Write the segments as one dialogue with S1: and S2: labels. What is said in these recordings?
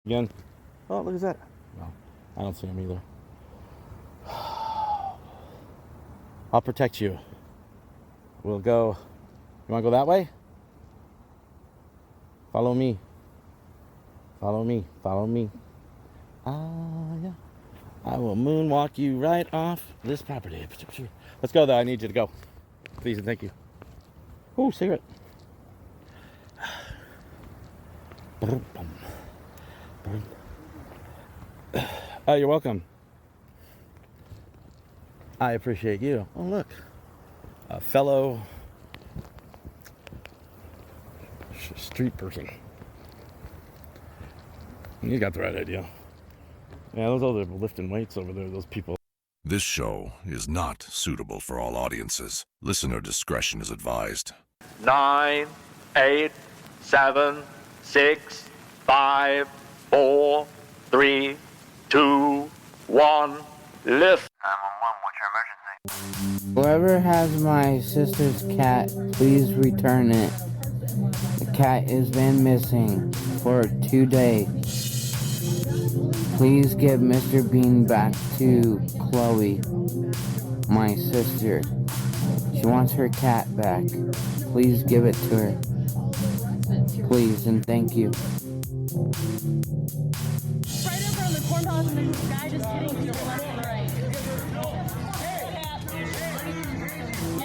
S1: Again. Oh, look at that. No, I don't see him either. I'll protect you. We'll go. You want to go that way? Follow me. Follow me. Follow me. Yeah. I will moonwalk you right off this property. Let's go, though. I need you to go. Please and thank you. Ooh, cigarette. You're welcome. I appreciate you. Oh, look. A fellow street person. You got the right idea. Yeah, those other lifting weights over there, those people.
S2: This show is not suitable for all audiences. Listener discretion is advised.
S3: 9, 8, 7, 6, 5, 4, 3, 2, 1, lift. 911, what's your emergency?
S4: Whoever has my sister's cat, please return it. The cat has been missing for 2 days. Please give Mr. Bean back to Chloe, my sister. She wants her cat back. Please give it to her. Please and thank you.
S5: Right over on the corn palace, and there's this guy just hitting to the left and the right.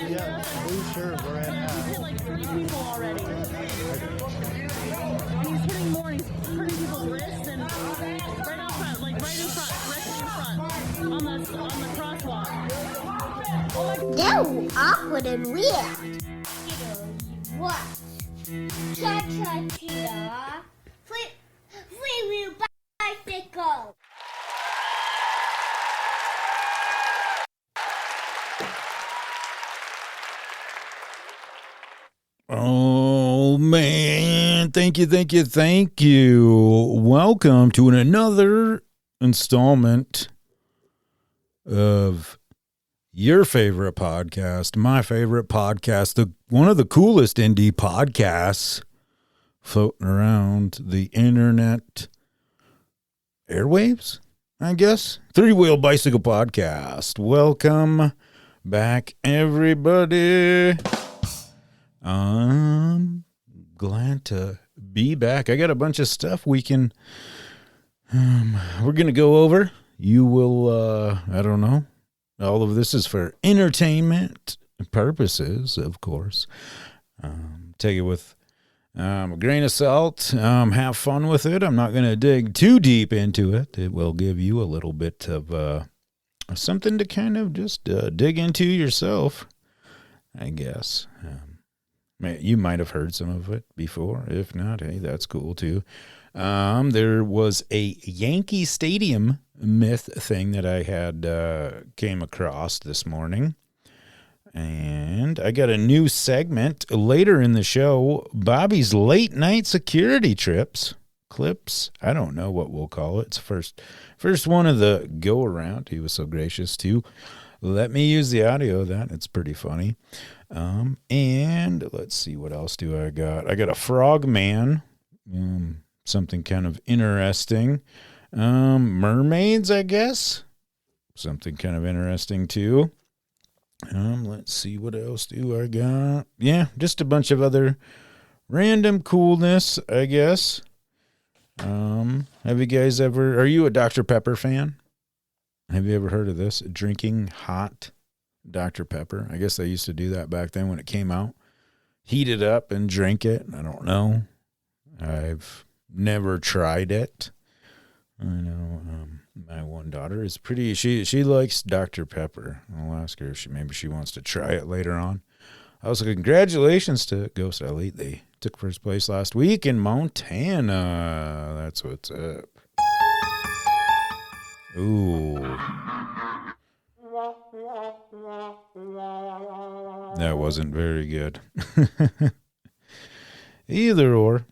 S6: Yeah, please, sure, we're at
S5: He's hit like 3 people already. And he's hitting more, and he's hurting people's wrists, and right out front, like right in front, directly in front, on the crosswalk. Oh my
S7: They're awkward and weird. What? Cha-cha-cha. Free wheel bicycle.
S8: Oh, man. Thank you. Welcome to another installment of your favorite podcast, my favorite podcast, one of the coolest indie podcasts floating around the internet airwaves, I guess. Three Wheel Bicycle Podcast. Welcome back, everybody. I'm glad to be back. I got a bunch of stuff we're going to go over. You will, I don't know. All of this is for entertainment purposes, of course. Take it with a grain of salt. Have fun with it. I'm not going to dig too deep into it. It will give you a little bit of something to kind of just dig into yourself, I guess. You might have heard some of it before. If not, hey, that's cool too. There was a Yankee Stadium myth thing that I had came across this morning. And I got a new segment later in the show, Bobby's late night security clips. I don't know what we'll call it. It's first one of the go around. He was so gracious to let me use the audio of that. It's pretty funny. And let's see, what else do I got? I got a frog man, something kind of interesting. Mermaids, I guess, something kind of interesting too. Let's see, what else do I got? Yeah, just a bunch of other random coolness, I guess. Have you guys are you a Dr. Pepper fan? Have you ever heard of this? Drinking hot Dr. Pepper. I guess they used to do that back then when it came out. Heat it up and drink it. I don't know. I've never tried it. I know my one daughter is pretty, she likes Dr. Pepper. I'll ask her if maybe she wants to try it later on. Also, congratulations to Ghost Elite. They took first place last week in Montana. That's what's up. Ooh. That wasn't very good. Either or.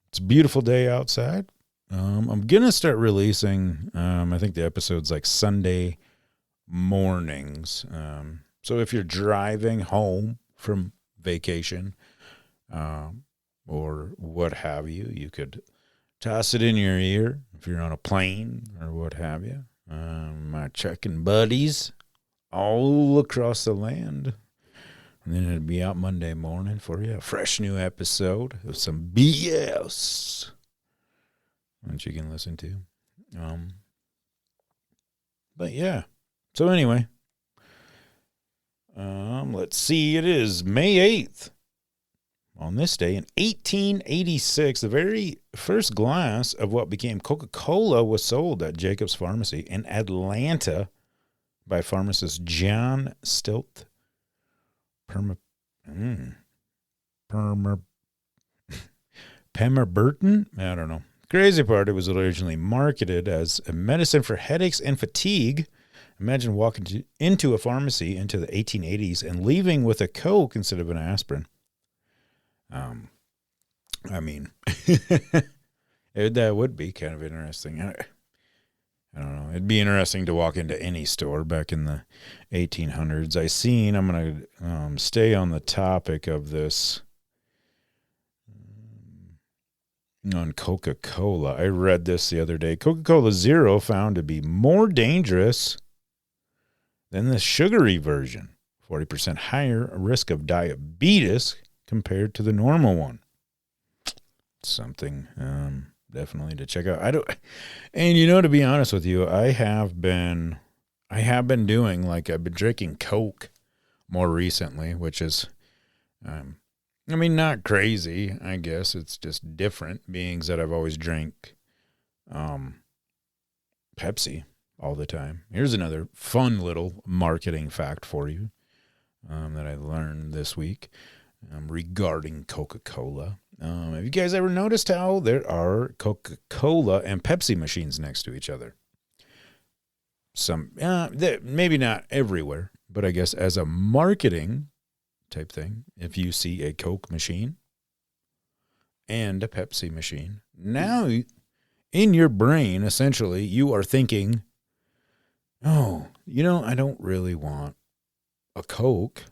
S8: It's a beautiful day outside. I'm going to start releasing, I think the episode's like Sunday mornings. So if you're driving home from vacation, or what have you. You could toss it in your ear if you're on a plane or what have you. My trucking buddies all across the land. And then it'd be out Monday morning for you. A fresh new episode of some BS that you can listen to. But yeah. So anyway. Let's see. It is May 8th. On this day in 1886, the very first glass of what became Coca-Cola was sold at Jacob's Pharmacy in Atlanta by pharmacist John Stilt Pemberton? I don't know. Crazy part, it was originally marketed as a medicine for headaches and fatigue. Imagine walking into a pharmacy into the 1880s and leaving with a Coke instead of an aspirin. I mean, that would be kind of interesting. I don't know. It'd be interesting to walk into any store back in the 1800s. I'm going to stay on the topic of this on Coca-Cola. I read this the other day. Coca-Cola Zero found to be more dangerous than the sugary version. 40% higher risk of diabetes compared to the normal one. Something definitely to check out. To be honest with you, I have been doing, like, I've been drinking Coke more recently, which is, not crazy. I guess it's just different, being that I've always drank Pepsi all the time. Here's another fun little marketing fact for you that I learned this week regarding Coca-Cola. Have you guys ever noticed how there are Coca-Cola and Pepsi machines next to each other? Some, maybe not everywhere, but I guess as a marketing type thing, if you see a Coke machine and a Pepsi machine, now in your brain, essentially, you are thinking, oh, I don't really want a Coke.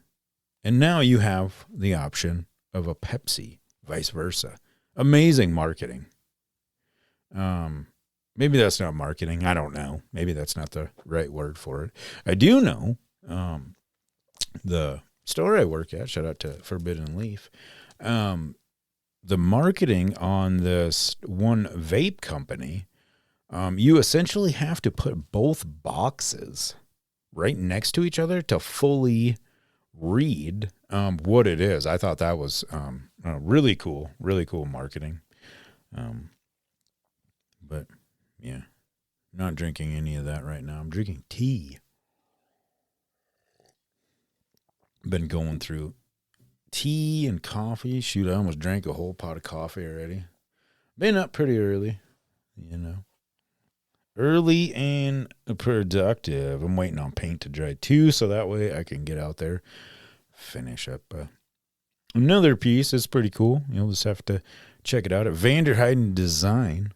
S8: And now you have the option of a Pepsi, vice versa. Amazing marketing. Maybe that's not marketing. I don't know. Maybe that's not the right word for it. I do know the store I work at, shout out to Forbidden Leaf, the marketing on this one vape company, you essentially have to put both boxes right next to each other to fully read what it is. I thought that was really cool marketing. But yeah, I'm not drinking any of that right now. I'm drinking tea. Been going through tea and coffee. Shoot, I almost drank a whole pot of coffee already. Been up pretty early, Early and productive. I'm waiting on paint to dry too, so that way I can get out there, finish up another piece. It's pretty cool. You'll just have to check it out at Vanderheiden Design.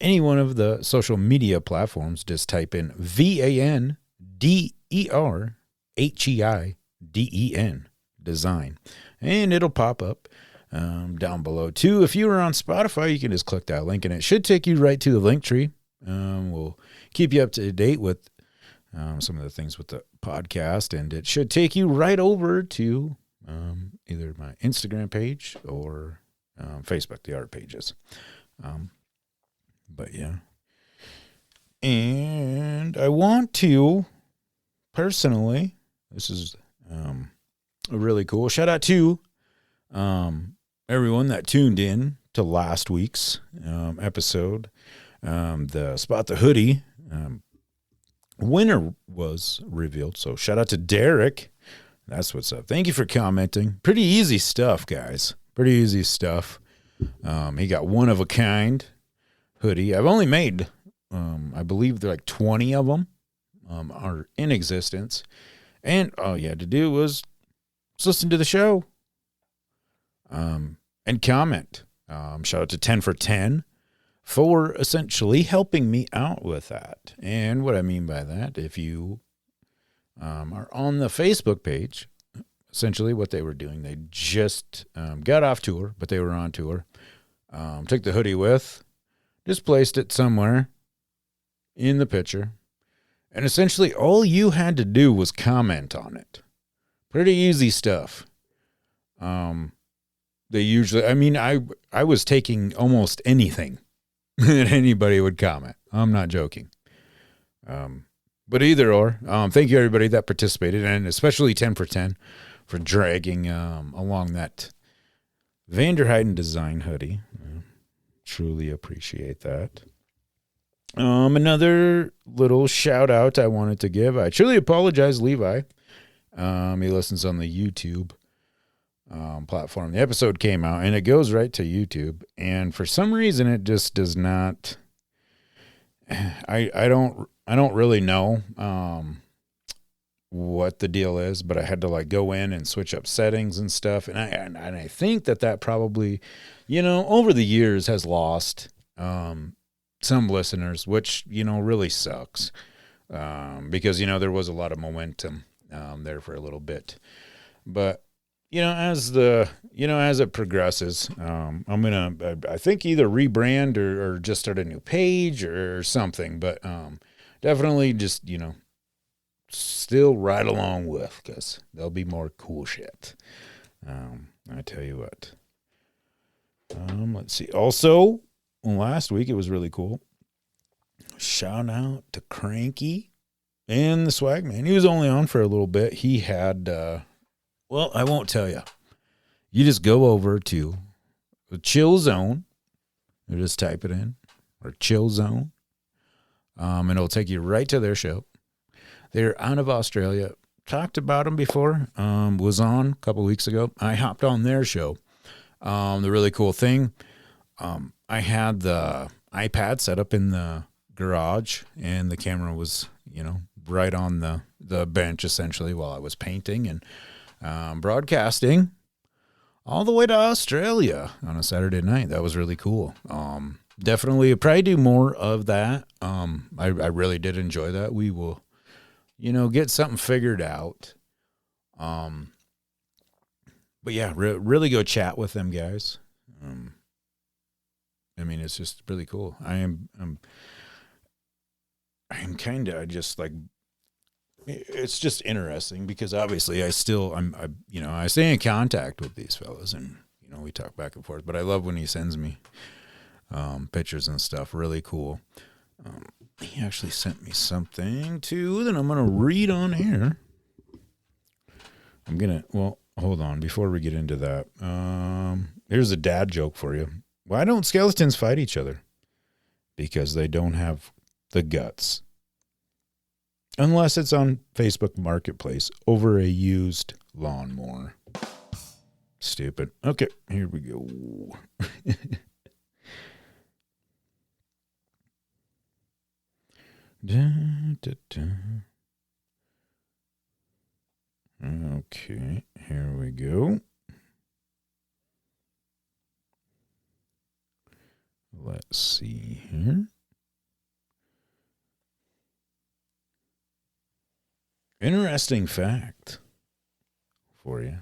S8: Any one of the social media platforms, just type in VANDERHEIDEN Design, and it'll pop up down below too. If you are on Spotify, you can just click that link and it should take you right to the link tree. We'll keep you up to date with some of the things with the podcast, and it should take you right over to either my Instagram page or Facebook, the art pages. But yeah, and I want to personally, this is a really cool shout out to everyone that tuned in to last week's episode. The Spot the Hoodie winner was revealed. So shout out to Derek. That's what's up. Thank you for commenting. Pretty easy stuff, guys. Pretty easy stuff. He got one of a kind hoodie. I've only made, I believe there like 20 of them are in existence. And all you had to do was just listen to the show and comment. Shout out to 10 for 10 for essentially helping me out with that. And what I mean by that, if you are on the Facebook page, essentially what they were doing. They just got off tour, but they were on tour. Took the hoodie with, just placed it somewhere in the picture. And essentially all you had to do was comment on it. Pretty easy stuff. They usually, I mean, I was taking almost anything that anybody would comment. I'm not joking. But either or, thank you everybody that participated, and especially 10 for 10 for dragging along that Vanderheiden design hoodie. Truly appreciate that. Another little shout out I wanted to give. I truly apologize, Levi. He listens on the YouTube platform. The episode came out and it goes right to YouTube, and for some reason it just does not. I don't really know what the deal is, but I had to like go in and switch up settings and stuff, and I think that probably, over the years has lost some listeners, which really sucks, because there was a lot of momentum there for a little bit, but as it progresses, I'm gonna I think either rebrand or just start a new page or something, but definitely just still right along with, because there'll be more cool shit. I tell you what. Let's see. Also, last week it was really cool. Shout out to Cranky and the Swag Man. He was only on for a little bit. He had, well, I won't tell you. You just go over to the Chill Zone. You just type it in, or Chill Zone, and it'll take you right to their show. They're out of Australia. Talked about them before. Was on a couple weeks ago. I hopped on their show. The really cool thing, I had the iPad set up in the garage, and the camera was, right on the bench essentially while I was painting and broadcasting all the way to Australia on a Saturday night. That was really cool. Definitely probably do more of that. I really did enjoy that. We will, get something figured out. But yeah, really go chat with them guys. I mean, it's just really cool. I'm kind of just like, it's just interesting because obviously I stay in contact with these fellas, and we talk back and forth, but I love when he sends me pictures and stuff. Really cool. He actually sent me something too that I'm going to read on here. Hold on. Before we get into that, here's a dad joke for you. Why don't skeletons fight each other? Because they don't have the guts. Unless it's on Facebook Marketplace over a used lawnmower. Stupid. Okay, here we go. Okay, here we go. Let's see here. Interesting fact for you.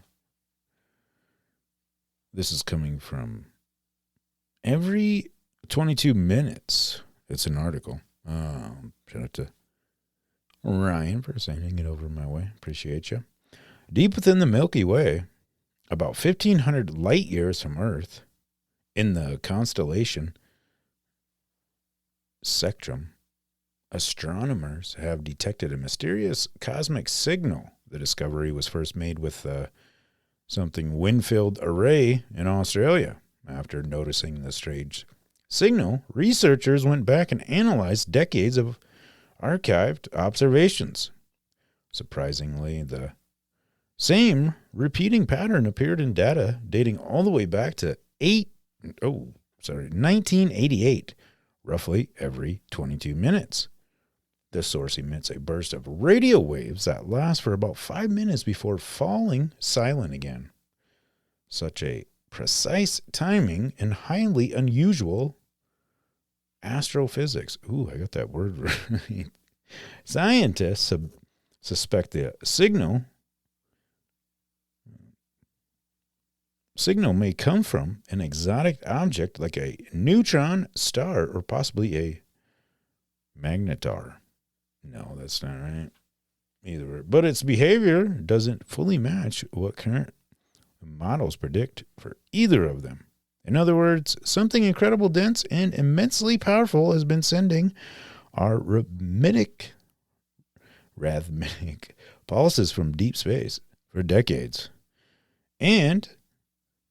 S8: This is coming from every 22 minutes. It's an article. Shout out to Ryan for sending it over my way. Appreciate you. Deep within the Milky Way, about 1,500 light years from Earth, in the constellation Spectrum, astronomers have detected a mysterious cosmic signal. The discovery was first made with something wind-filled array in Australia. After noticing the strange signal, researchers went back and analyzed decades of archived observations. Surprisingly, the same repeating pattern appeared in data dating all the way back to 1988, roughly every 22 minutes. This source emits a burst of radio waves that last for about 5 minutes before falling silent again. Such a precise timing and highly unusual astrophysics. Ooh, I got that word right. Scientists suspect the signal. signal may come from an exotic object like a neutron star or possibly a magnetar. No, that's not right. Either. But its behavior doesn't fully match what current models predict for either of them. In other words, something incredible, dense, and immensely powerful has been sending our rhythmic pulses from deep space for decades. And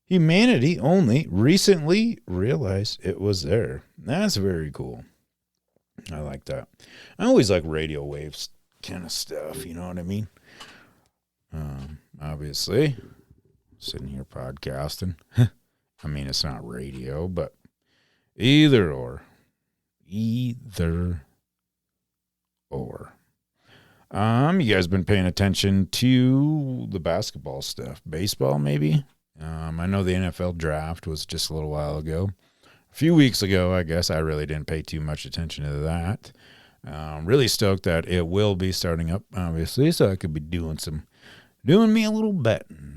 S8: humanity only recently realized it was there. That's very cool. I like that. I always like radio waves kind of stuff, you know what I mean? Obviously, sitting here podcasting. I mean, it's not radio, but either or. Either or. You guys been paying attention to the basketball stuff? Baseball, maybe? I know the NFL draft was just a little while ago. A few weeks ago, I guess. I really didn't pay too much attention to that. Really stoked that it will be starting up, obviously, so I could be doing me a little betting.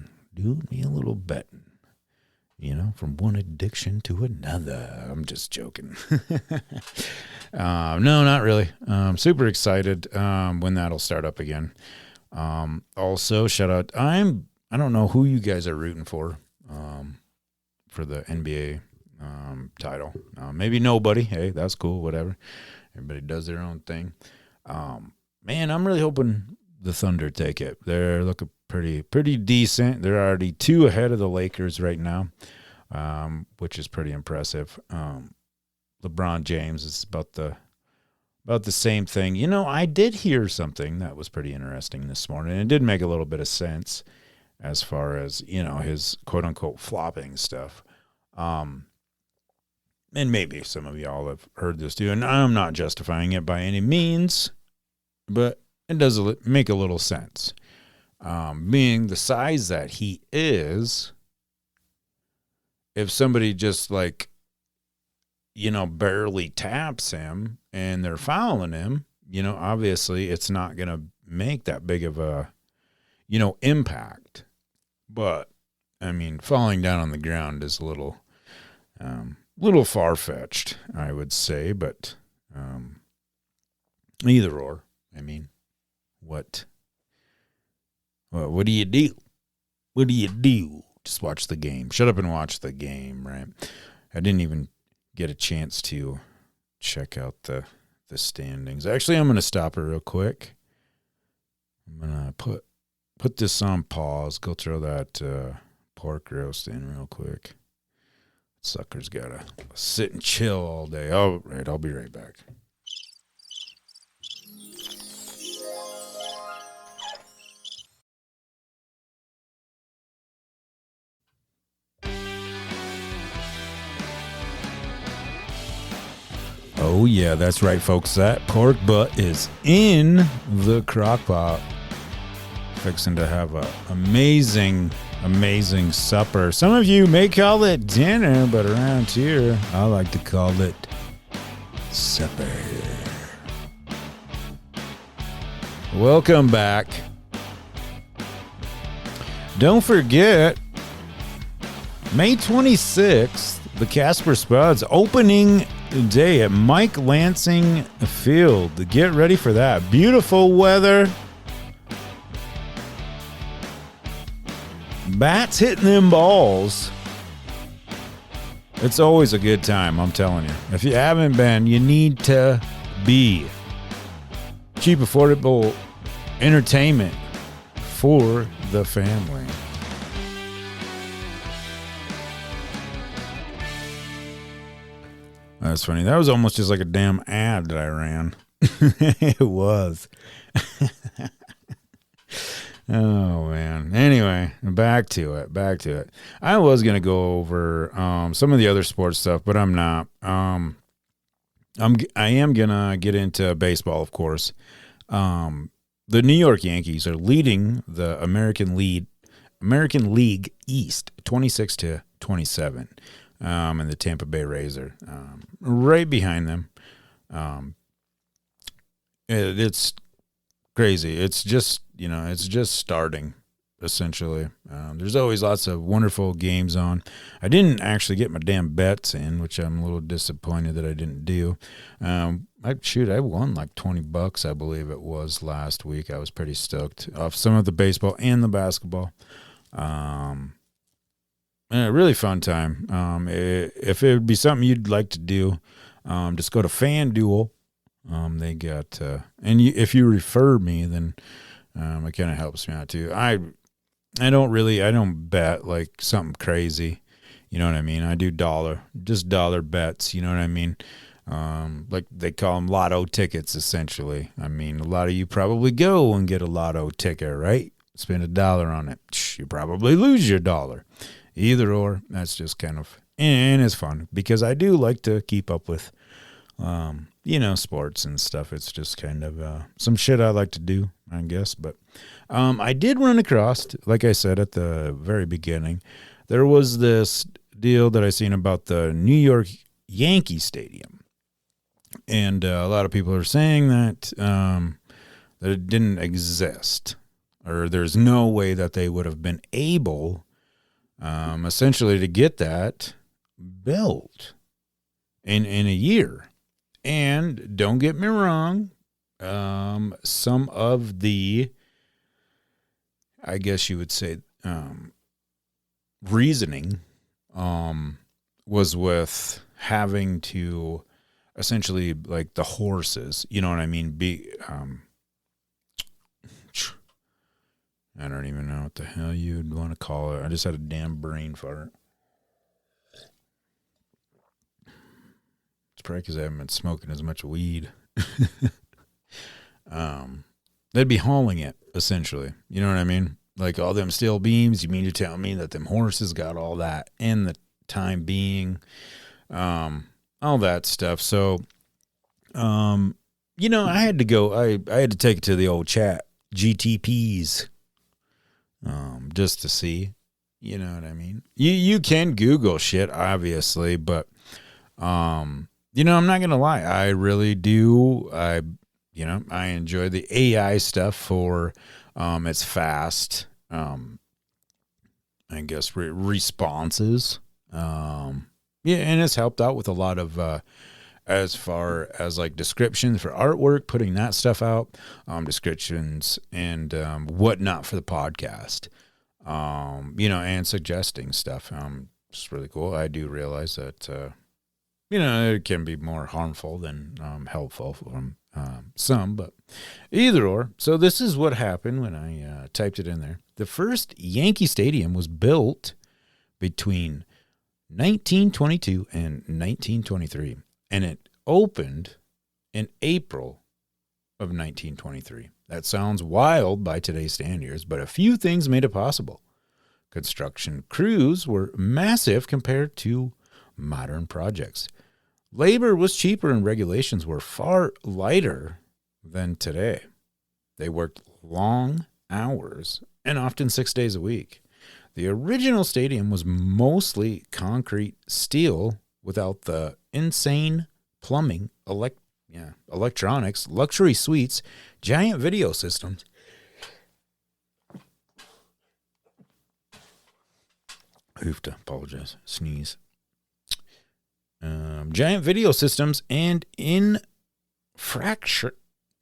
S8: You know, from one addiction to another. I'm just joking. No, not really. Super excited when that'll start up again. Also, shout out. I don't know who you guys are rooting for the NBA title. Maybe nobody. Hey, that's cool. Whatever. Everybody does their own thing. Man, I'm really hoping the Thunder take it. They're looking pretty decent. They're already 2 ahead of the Lakers right now, which is pretty impressive. LeBron James is about the same thing. You know, I did hear something that was pretty interesting this morning. It did make a little bit of sense as far as, you know, his quote-unquote flopping stuff. And maybe some of y'all have heard this too, and I'm not justifying it by any means, but it does make a little sense. Being the size that he is, if somebody just like, you know, barely taps him and they're fouling him, you know, obviously it's not going to make that big of a, you know, impact. But, I mean, falling down on the ground is a little far-fetched, I would say, but either or. I mean, what do you do? What do you do? Just watch the game. Shut up and watch the game, right? I didn't even get a chance to check out the standings. Actually, I'm going to stop it real quick. I'm going to put this on pause. Go throw that pork roast in real quick. Sucker's got to sit and chill all day. All right, I'll be right back. Oh, yeah, that's right, folks. That pork butt is in the crockpot. Fixing to have an amazing supper. Some of you may call it dinner, but around here, I like to call it supper. Welcome back. Don't forget, May 26th, the Casper Spuds opening day at Mike Lansing Field. Get ready for that. Beautiful weather. Bats hitting them balls. It's always a good time, I'm telling you. If you haven't been, you need to be. Cheap, affordable entertainment for the family. That's funny. That was almost just like a damn ad that I ran. It was. Oh, man. Anyway, back to it. I was going to go over some of the other sports stuff, but I'm not. I am going to get into baseball, of course. The New York Yankees are leading the American League East 26-27. And the Tampa Bay Rays are right behind them. It's crazy. It's just starting. essentially. There's always lots of wonderful games on. I didn't actually get my damn bets in, which I'm a little disappointed that I didn't do. I won like $20, I believe it was last week. I was pretty stoked off some of the baseball and the basketball. And a really fun time. If it would be something you'd like to do, just go to FanDuel. They got, if you refer me, then it kind of helps me out too. I don't bet like something crazy. You know what I mean? I do dollar bets. You know what I mean? Like they call them lotto tickets, essentially. I mean, a lot of you probably go and get a lotto ticket, right? Spend $1 on it. You probably lose your $1. Either or, that's just kind of, and it's fun because I do like to keep up with, sports and stuff. It's just kind of some shit I like to do, I guess. But I did run across, like I said at the very beginning, there was this deal that I seen about the New York Yankee Stadium. And a lot of people are saying that it didn't exist, or there's no way that they would have been able essentially to get that built in a year. And don't get me wrong, some of the, I guess you would say, reasoning was with having to essentially, like, the horses, you know what I mean, I don't even know what the hell you'd want to call it. I just had a damn brain fart. It's probably because I haven't been smoking as much weed. They'd be hauling it, essentially. You know what I mean? Like all them steel beams, you mean to tell me that them horses got all that in the time being, all that stuff. So, I had to go, I had to take it to the old chat, GTPs, just to see, you know what I mean? You can Google shit, obviously, but, I'm not going to lie. I really do. I enjoy the AI stuff for, it's fast, I guess, responses. And it's helped out with a lot of, as far as like descriptions for artwork, putting that stuff out, descriptions and, whatnot for the podcast, and suggesting stuff. It's really cool. I do realize that, it can be more harmful than, helpful from, some, but either or. So this is what happened when I, typed it in there. The first Yankee Stadium was built between 1922 and 1923, and it opened in April of 1923. That sounds wild by today's standards, but a few things made it possible. Construction crews were massive compared to modern projects. Labor was cheaper and regulations were far lighter than today. They worked long hours and often 6 days a week. The original stadium was mostly concrete steel without the insane plumbing, electronics, luxury suites, giant video systems. I have to apologize. Sneeze. Giant video systems and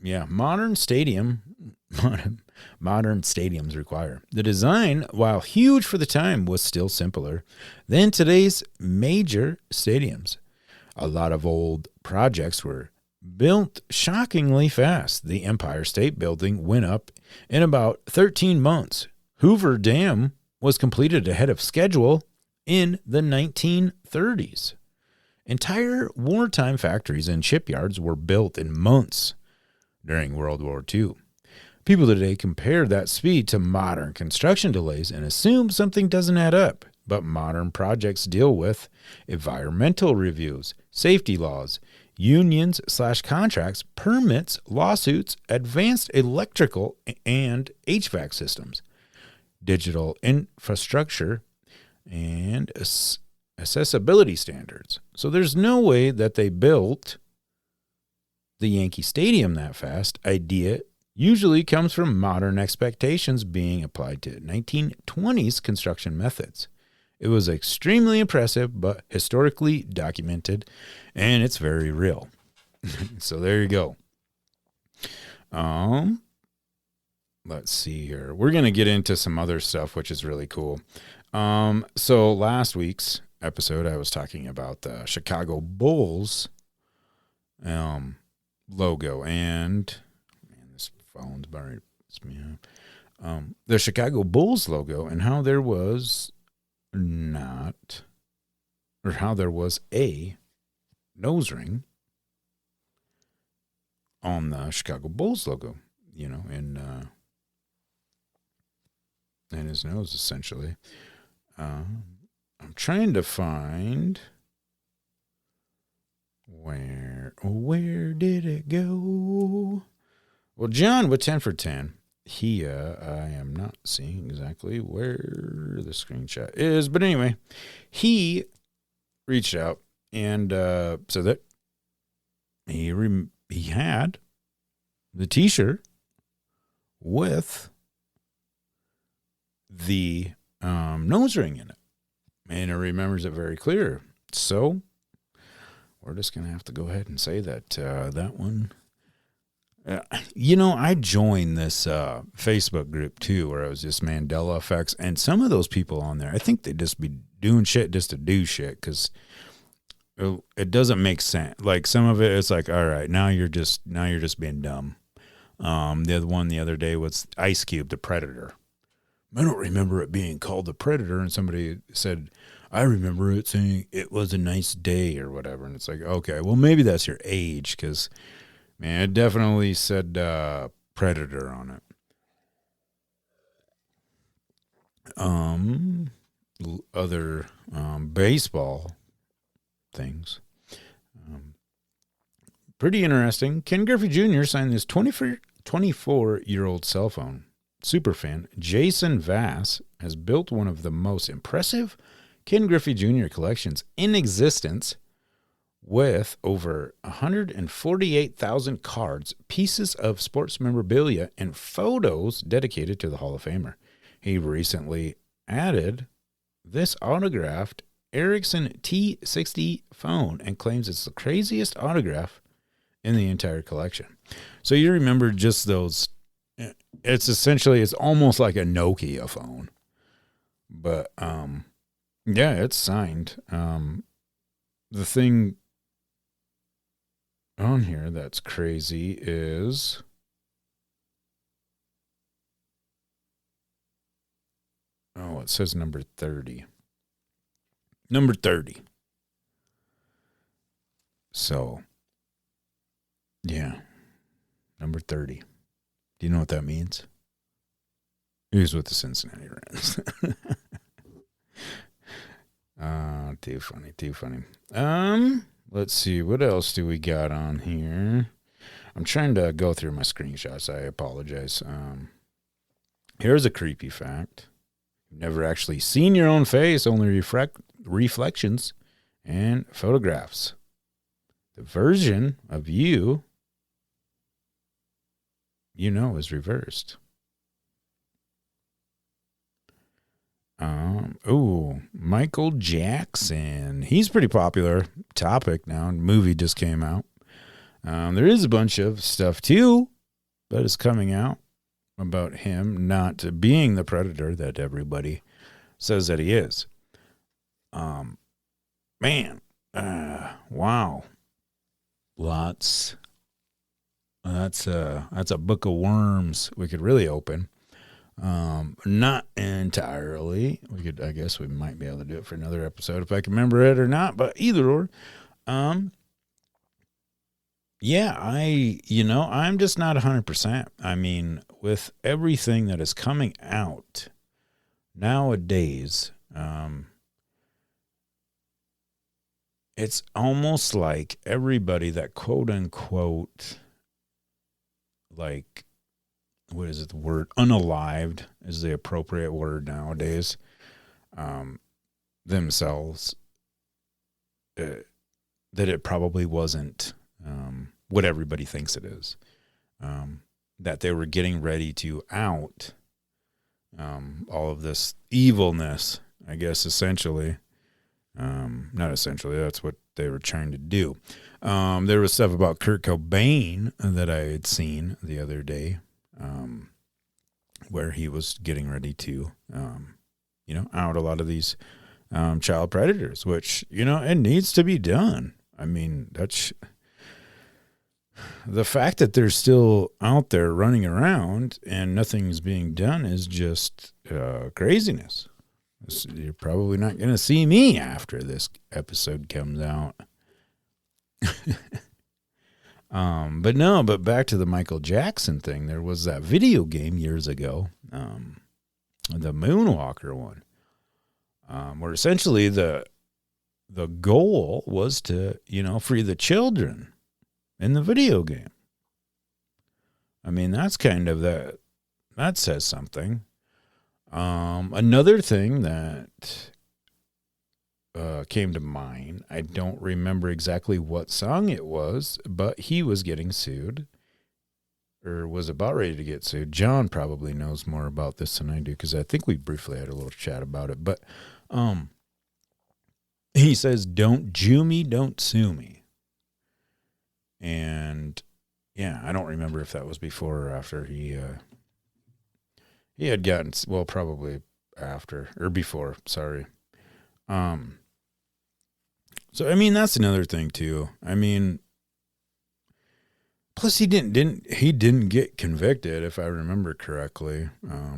S8: modern stadiums require. The design, while huge for the time, was still simpler than today's major stadiums. A lot of old projects were built shockingly fast. The Empire State Building went up in about 13 months. Hoover Dam was completed ahead of schedule in the 1930s. Entire wartime factories and shipyards were built in months during World War II. People today compare that speed to modern construction delays and assume something doesn't add up. But modern projects deal with environmental reviews, safety laws, unions/contracts, permits, lawsuits, advanced electrical and HVAC systems, digital infrastructure, and accessibility standards. So there's no way that they built the Yankee Stadium that fast. Idea usually comes from modern expectations being applied to 1920s construction methods. It was extremely impressive, but historically documented, and it's very real. So there you go. Let's see here. We're going to get into some other stuff, which is really cool. So last week's episode, I was talking about the Chicago Bulls logo, and man, this phone's buried. The Chicago Bulls logo, and how there was a nose ring on the Chicago Bulls logo, in his nose, essentially. I'm trying to find where did it go? Well, John with 10 for 10, I am not seeing exactly where the screenshot is, but anyway, he reached out and said that he had the T-shirt with the nose ring in it, and it remembers it very clear. So we're just gonna have to go ahead and say that that one. I joined this Facebook group too, where it was just Mandela effects, and some of those people on there, I think they just be doing shit just to do shit, because it doesn't make sense. Like some of it, it's like, all right, now you're just being dumb. The other one the other day was Ice Cube, the Predator. I don't remember it being called the Predator, and somebody said, I remember it saying it was a nice day or whatever. And it's like, okay, well, maybe that's your age, because, man, it definitely said Predator on it. Other baseball things. Pretty interesting. Ken Griffey Jr. signed this 24-year-old cell phone superfan. Jason Vass has built one of the most impressive Ken Griffey Jr. collections in existence, with over 148,000 cards, pieces of sports memorabilia, and photos dedicated to the Hall of Famer. He recently added this autographed Ericsson T60 phone and claims it's the craziest autograph in the entire collection. So you remember just those. It's almost like a Nokia phone, but yeah, it's signed. The thing on here that's crazy is it says number 30. Number 30. So, yeah, number 30. Do you know what that means? He was with the Cincinnati Reds. Too funny. Let's see, what else do we got on here? I'm trying to go through my screenshots. I apologize. Here's a creepy fact. You've never actually seen your own face, only reflections and photographs. The version of you is reversed. Michael Jackson. He's pretty popular topic now. Movie just came out. There is a bunch of stuff too that is coming out about him not being the predator that everybody says that he is. Wow. Lots. That's a book of worms we could really open. Not entirely. I guess we might be able to do it for another episode if I can remember it or not, but either or. Yeah, I'm just not 100%. I mean, with everything that is coming out nowadays, it's almost like everybody that quote unquote, like, what is it? The word unalived is the appropriate word nowadays. Themselves, that it probably wasn't what everybody thinks it is. that they were getting ready to out all of this evilness, I guess, essentially. Not essentially, that's what they were trying to do. There was stuff about Kurt Cobain that I had seen the other day, where he was getting ready to, out a lot of these child predators, which, it needs to be done. I mean, that's the fact that they're still out there running around and nothing's being done is just craziness. You're probably not going to see me after this episode comes out. But back to the Michael Jackson thing. There was that video game years ago, the Moonwalker one, where essentially the goal was to, free the children in the video game. I mean, that's kind of that says something. Another thing that came to mind, I don't remember exactly what song it was, but he was getting sued, or was about ready to get sued. John probably knows more about this than I do, because I think we briefly had a little chat about it. But he says, "Don't Jew me, don't sue me." And yeah, I don't remember if that was before or after he had gotten, well, probably after or before, sorry. So I mean, that's another thing too. I mean, plus he didn't get convicted, if I remember correctly.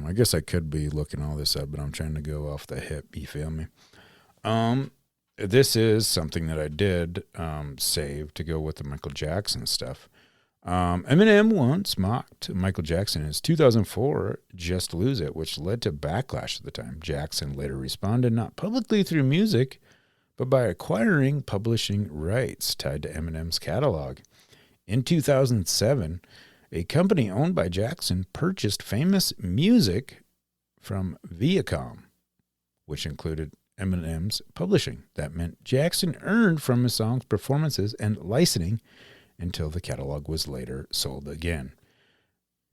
S8: I guess I could be looking all this up, but I'm trying to go off the hip, you feel me? This is something that I did save to go with the Michael Jackson stuff. Eminem once mocked Michael Jackson in his 2004 Just Lose It, which led to backlash at the time. Jackson later responded not publicly through music, but by acquiring publishing rights tied to Eminem's catalog. In 2007, a company owned by Jackson purchased famous music from Viacom, which included Eminem's publishing. That meant Jackson earned from his songs, performances, and licensing until the catalog was later sold again.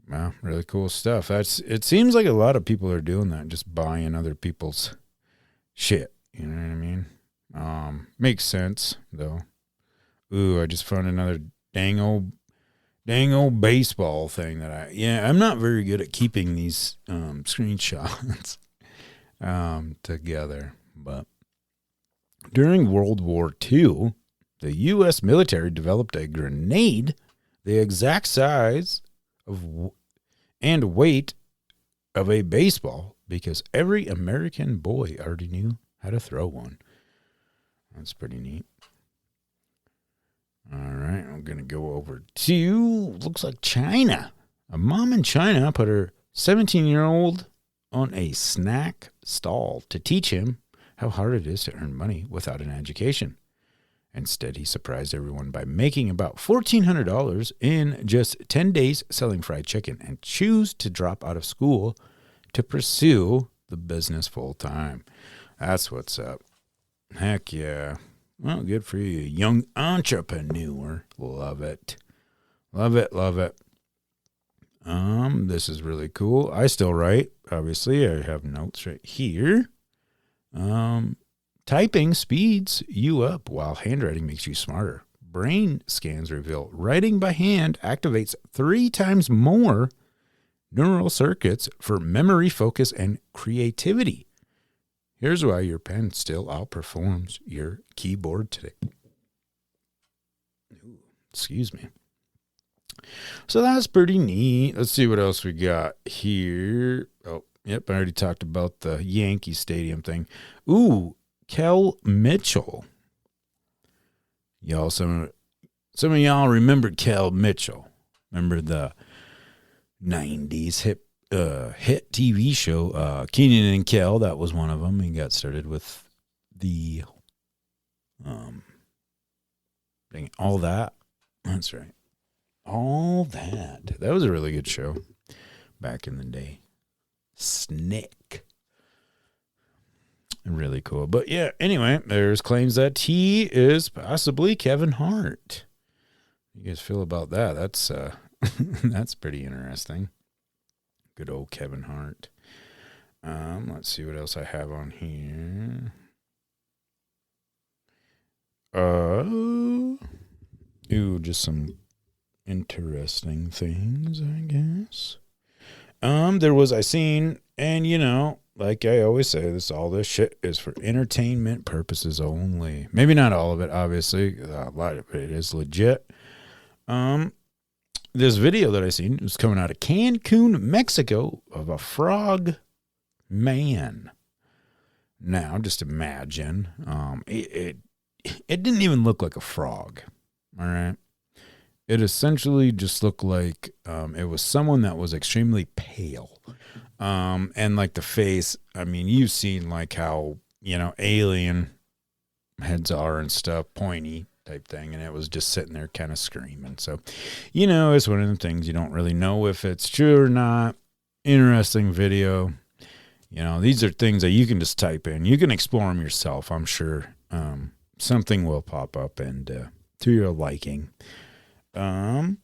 S8: Wow, really cool stuff. It seems like a lot of people are doing that, just buying other people's shit. You know what I mean? Makes sense though. Ooh, I just found another dang old baseball thing that I'm not very good at keeping these screenshots together. But during World War II, the U.S. military developed a grenade the exact size of and weight of a baseball because every American boy already knew how to throw one. That's pretty neat. All right, I'm going to go over to, looks like China. A mom in China put her 17-year-old on a snack stall to teach him how hard it is to earn money without an education. Instead, he surprised everyone by making about $1,400 in just 10 days selling fried chicken and chose to drop out of school to pursue the business full time. That's what's up. Heck yeah. Well, good for you, young entrepreneur. Love it. Love it, love it. This is really cool. I still write. Obviously, I have notes right here. Typing speeds you up while handwriting makes you smarter. Brain scans reveal writing by hand activates 3 times more neural circuits for memory, focus, and creativity. Here's why your pen still outperforms your keyboard today. Ooh, excuse me. So that's pretty neat. Let's see what else we got here. Oh, yep, I already talked about the Yankee Stadium thing. Ooh, Kel Mitchell. Y'all, some of y'all remember Kel Mitchell. Remember the 90s hit TV show, Kenan and Kel. That was one of them. He got started with the All That. That's right. All That. That was a really good show back in the day. Snick. Really cool. But yeah, anyway, there's claims that he is possibly Kevin Hart. You guys feel about that? That's That's pretty interesting. Good old Kevin Hart. Let's see what else I have on here. Just some interesting things, I guess. I seen, and like I always say, all this shit is for entertainment purposes only. Maybe not all of it, obviously. A lot of it is legit. This video that I seen was coming out of Cancun, Mexico, of a frog man. Now, just imagine, it didn't even look like a frog. All right. It essentially just looked like it was someone that was extremely pale. And like the face, I mean, you've seen like how, alien heads are and stuff, pointy type thing. And it was just sitting there kind of screaming. So, it's one of the things you don't really know if it's true or not. Interesting video. These are things that you can just type in. You can explore them yourself. I'm sure something will pop up and to your liking. Another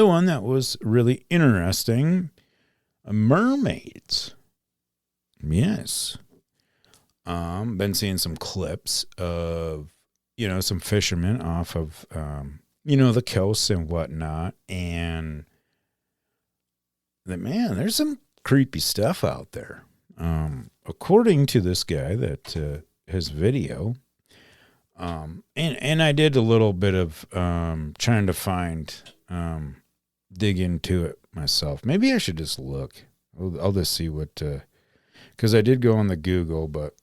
S8: one that was really interesting, mermaids. Yes. Been seeing some clips of, some fishermen off of, the coast and whatnot. And there's some creepy stuff out there. According to this guy that, his video, and I did a little bit of trying to find, dig into it myself. Maybe I should just look. I'll just see what, because I did go on the Google, but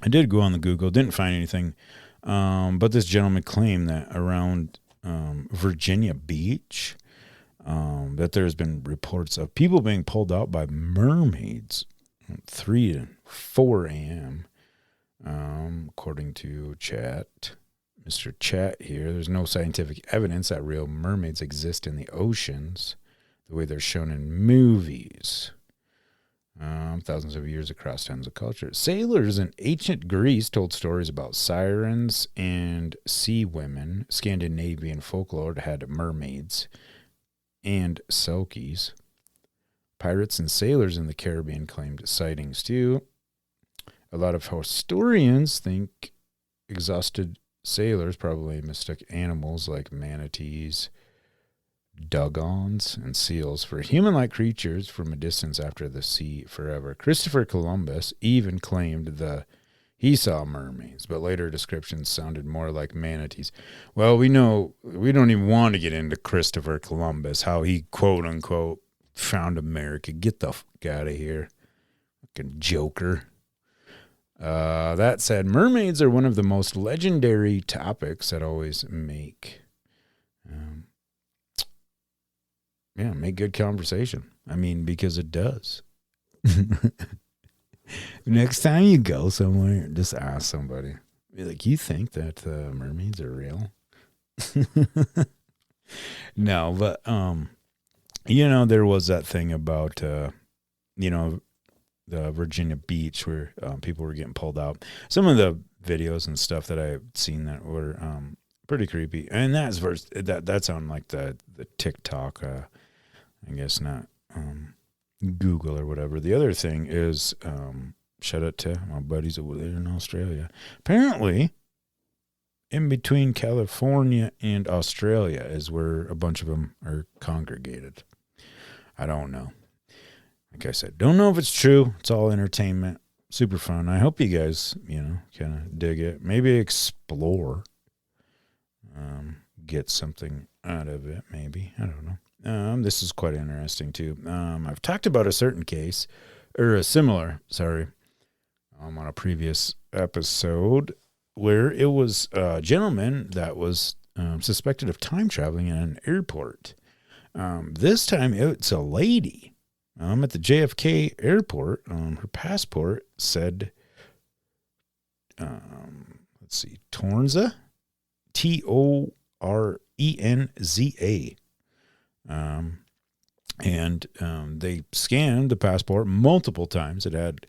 S8: I did go on the Google, didn't find anything. But this gentleman claimed that around Virginia Beach, that there's been reports of people being pulled out by mermaids 3 to 4 a.m. According to Mr. Chat here, there's no scientific evidence that real mermaids exist in the oceans the way they're shown in movies. Thousands of years across tons of cultures. Sailors in ancient Greece told stories about sirens and sea women. Scandinavian folklore had mermaids and selkies. Pirates and sailors in the Caribbean claimed sightings too. A lot of historians think exhausted sailors probably mistook animals like manatees, dugongs, and seals for human-like creatures from a distance after the sea forever. Christopher Columbus even claimed he saw mermaids, but later descriptions sounded more like manatees. Well, we know we don't even want to get into Christopher Columbus, how he quote-unquote found America. Get the fuck out of here. Fucking joker. That said, mermaids are one of the most legendary topics that always make good conversation. I mean, because it does. Next time you go somewhere, just ask somebody. Be like, you think that mermaids are real? No, but, there was that thing about, the Virginia Beach where people were getting pulled out. Some of the videos and stuff that I've seen that were pretty creepy. And that's on like the TikTok, I guess not Google or whatever. The other thing is, shout out to my buddies over there in Australia. Apparently, in between California and Australia is where a bunch of them are congregated. I don't know. Like I said, don't know if it's true. It's all entertainment. Super fun. I hope you guys, kind of dig it. Maybe explore. Get something out of it, maybe. I don't know. This is quite interesting, too. I've talked about a certain case, or a similar, on a previous episode, where it was a gentleman that was suspected of time traveling in an airport. This time, it's a lady. At the JFK airport, her passport said, Tornza, Torenza. And they scanned the passport multiple times. It had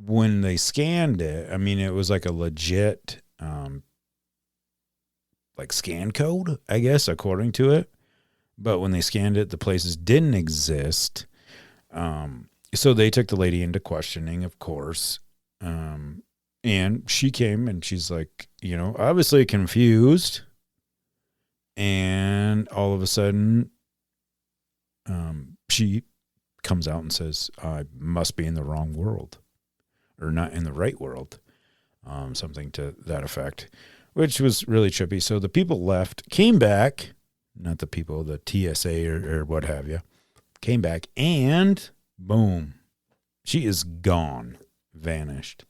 S8: when they scanned it, I mean, it was like a legit, like scan code, I guess, according to it. But when they scanned it, the places didn't exist. So they took the lady into questioning, of course. And she came and she's like, obviously confused. And all of a sudden, she comes out and says, I must be in the wrong world, or not in the right world. Something to that effect, which was really trippy. So the people left, came back, not the people, the TSA or what have you, came back, and boom, she is gone, vanished.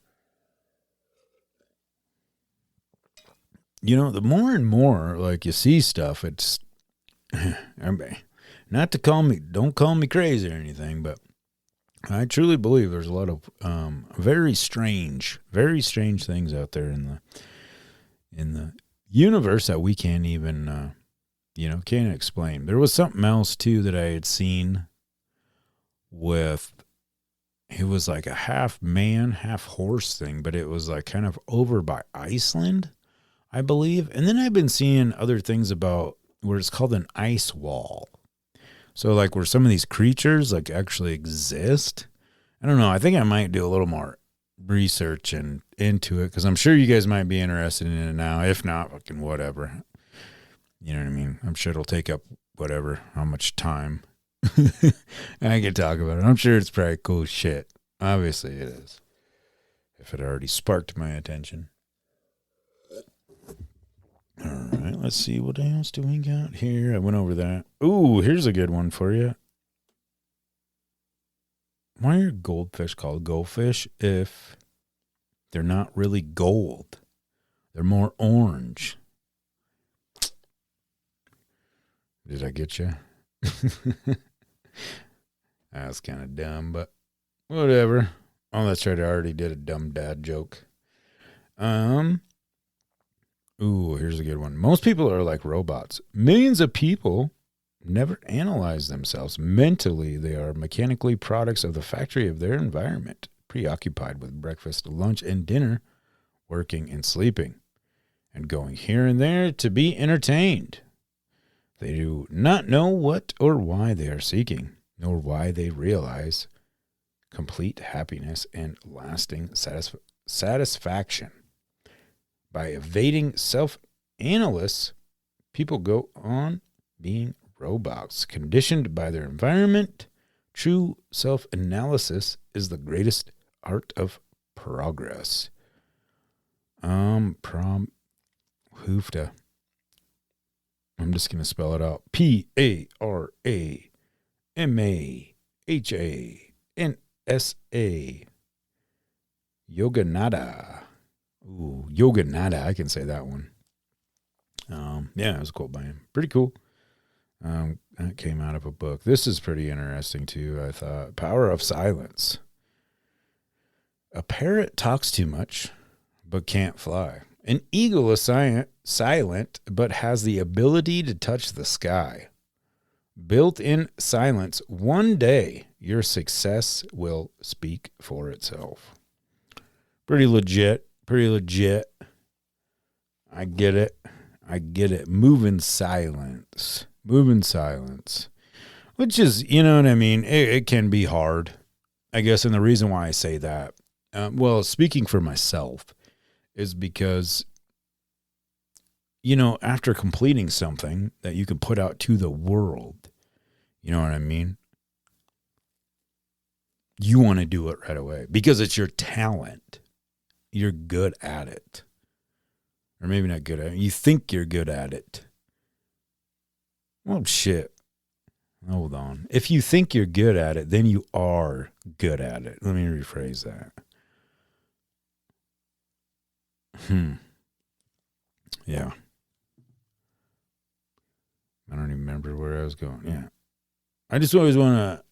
S8: The more and more, like, you see stuff, it's, not to don't call me crazy or anything, but I truly believe there's a lot of very strange things out there in the universe that we can't even, can't explain. There was something else too that I had seen with, it was like a half man, half horse thing, but it was like kind of over by Iceland, I believe. And then I've been seeing other things about where it's called an ice wall. So like where some of these creatures like actually exist. I don't know. I think I might do a little more research into it, because I'm sure you guys might be interested in it now. If not, fucking whatever. You know what I mean? I'm sure it'll take up how much time I can talk about it. I'm sure it's probably cool shit. Obviously it is. If it already sparked my attention. All right, let's see. What else do we got here? I went over that. Ooh, here's a good one for you. Why are goldfish called goldfish if they're not really gold? They're more orange. Did I get you? That's kind of dumb, but whatever. Oh, that's right. I already did a dumb dad joke. Ooh, here's a good one. Most people are like robots. Millions of people never analyze themselves. Mentally, they are mechanically products of the factory of their environment, preoccupied with breakfast, lunch, and dinner, working and sleeping, and going here and there to be entertained. They do not know what or why they are seeking, nor why they realize complete happiness and lasting satisfaction. By evading self-analysis, people go on being robots, conditioned by their environment. True self-analysis is the greatest art of progress. Hoofda. I'm just going to spell it out. P-A-R-A-M-A-H-A-N-S-A. Yoganada. Ooh, Yoganada. I can say that one. Yeah, it was cool by him. Pretty cool. That came out of a book. This is pretty interesting too, I thought. Power of Silence. A parrot talks too much, but can't fly. An eagle is silent, but has the ability to touch the sky. Built-in silence. One day, your success will speak for itself. Pretty legit. I get it. Moving silence. Which is, you know what I mean? It can be hard, I guess. And the reason why I say that, well, speaking for myself, is because, after completing something that you can put out to the world, you know what I mean? You want to do it right away because it's your talent. You're good at it. Or maybe not good at it. You think you're good at it. Well, shit. Hold on. If you think you're good at it, then you are good at it. Let me rephrase that. Yeah. I don't even remember where I was going. Yeah. I just always want to,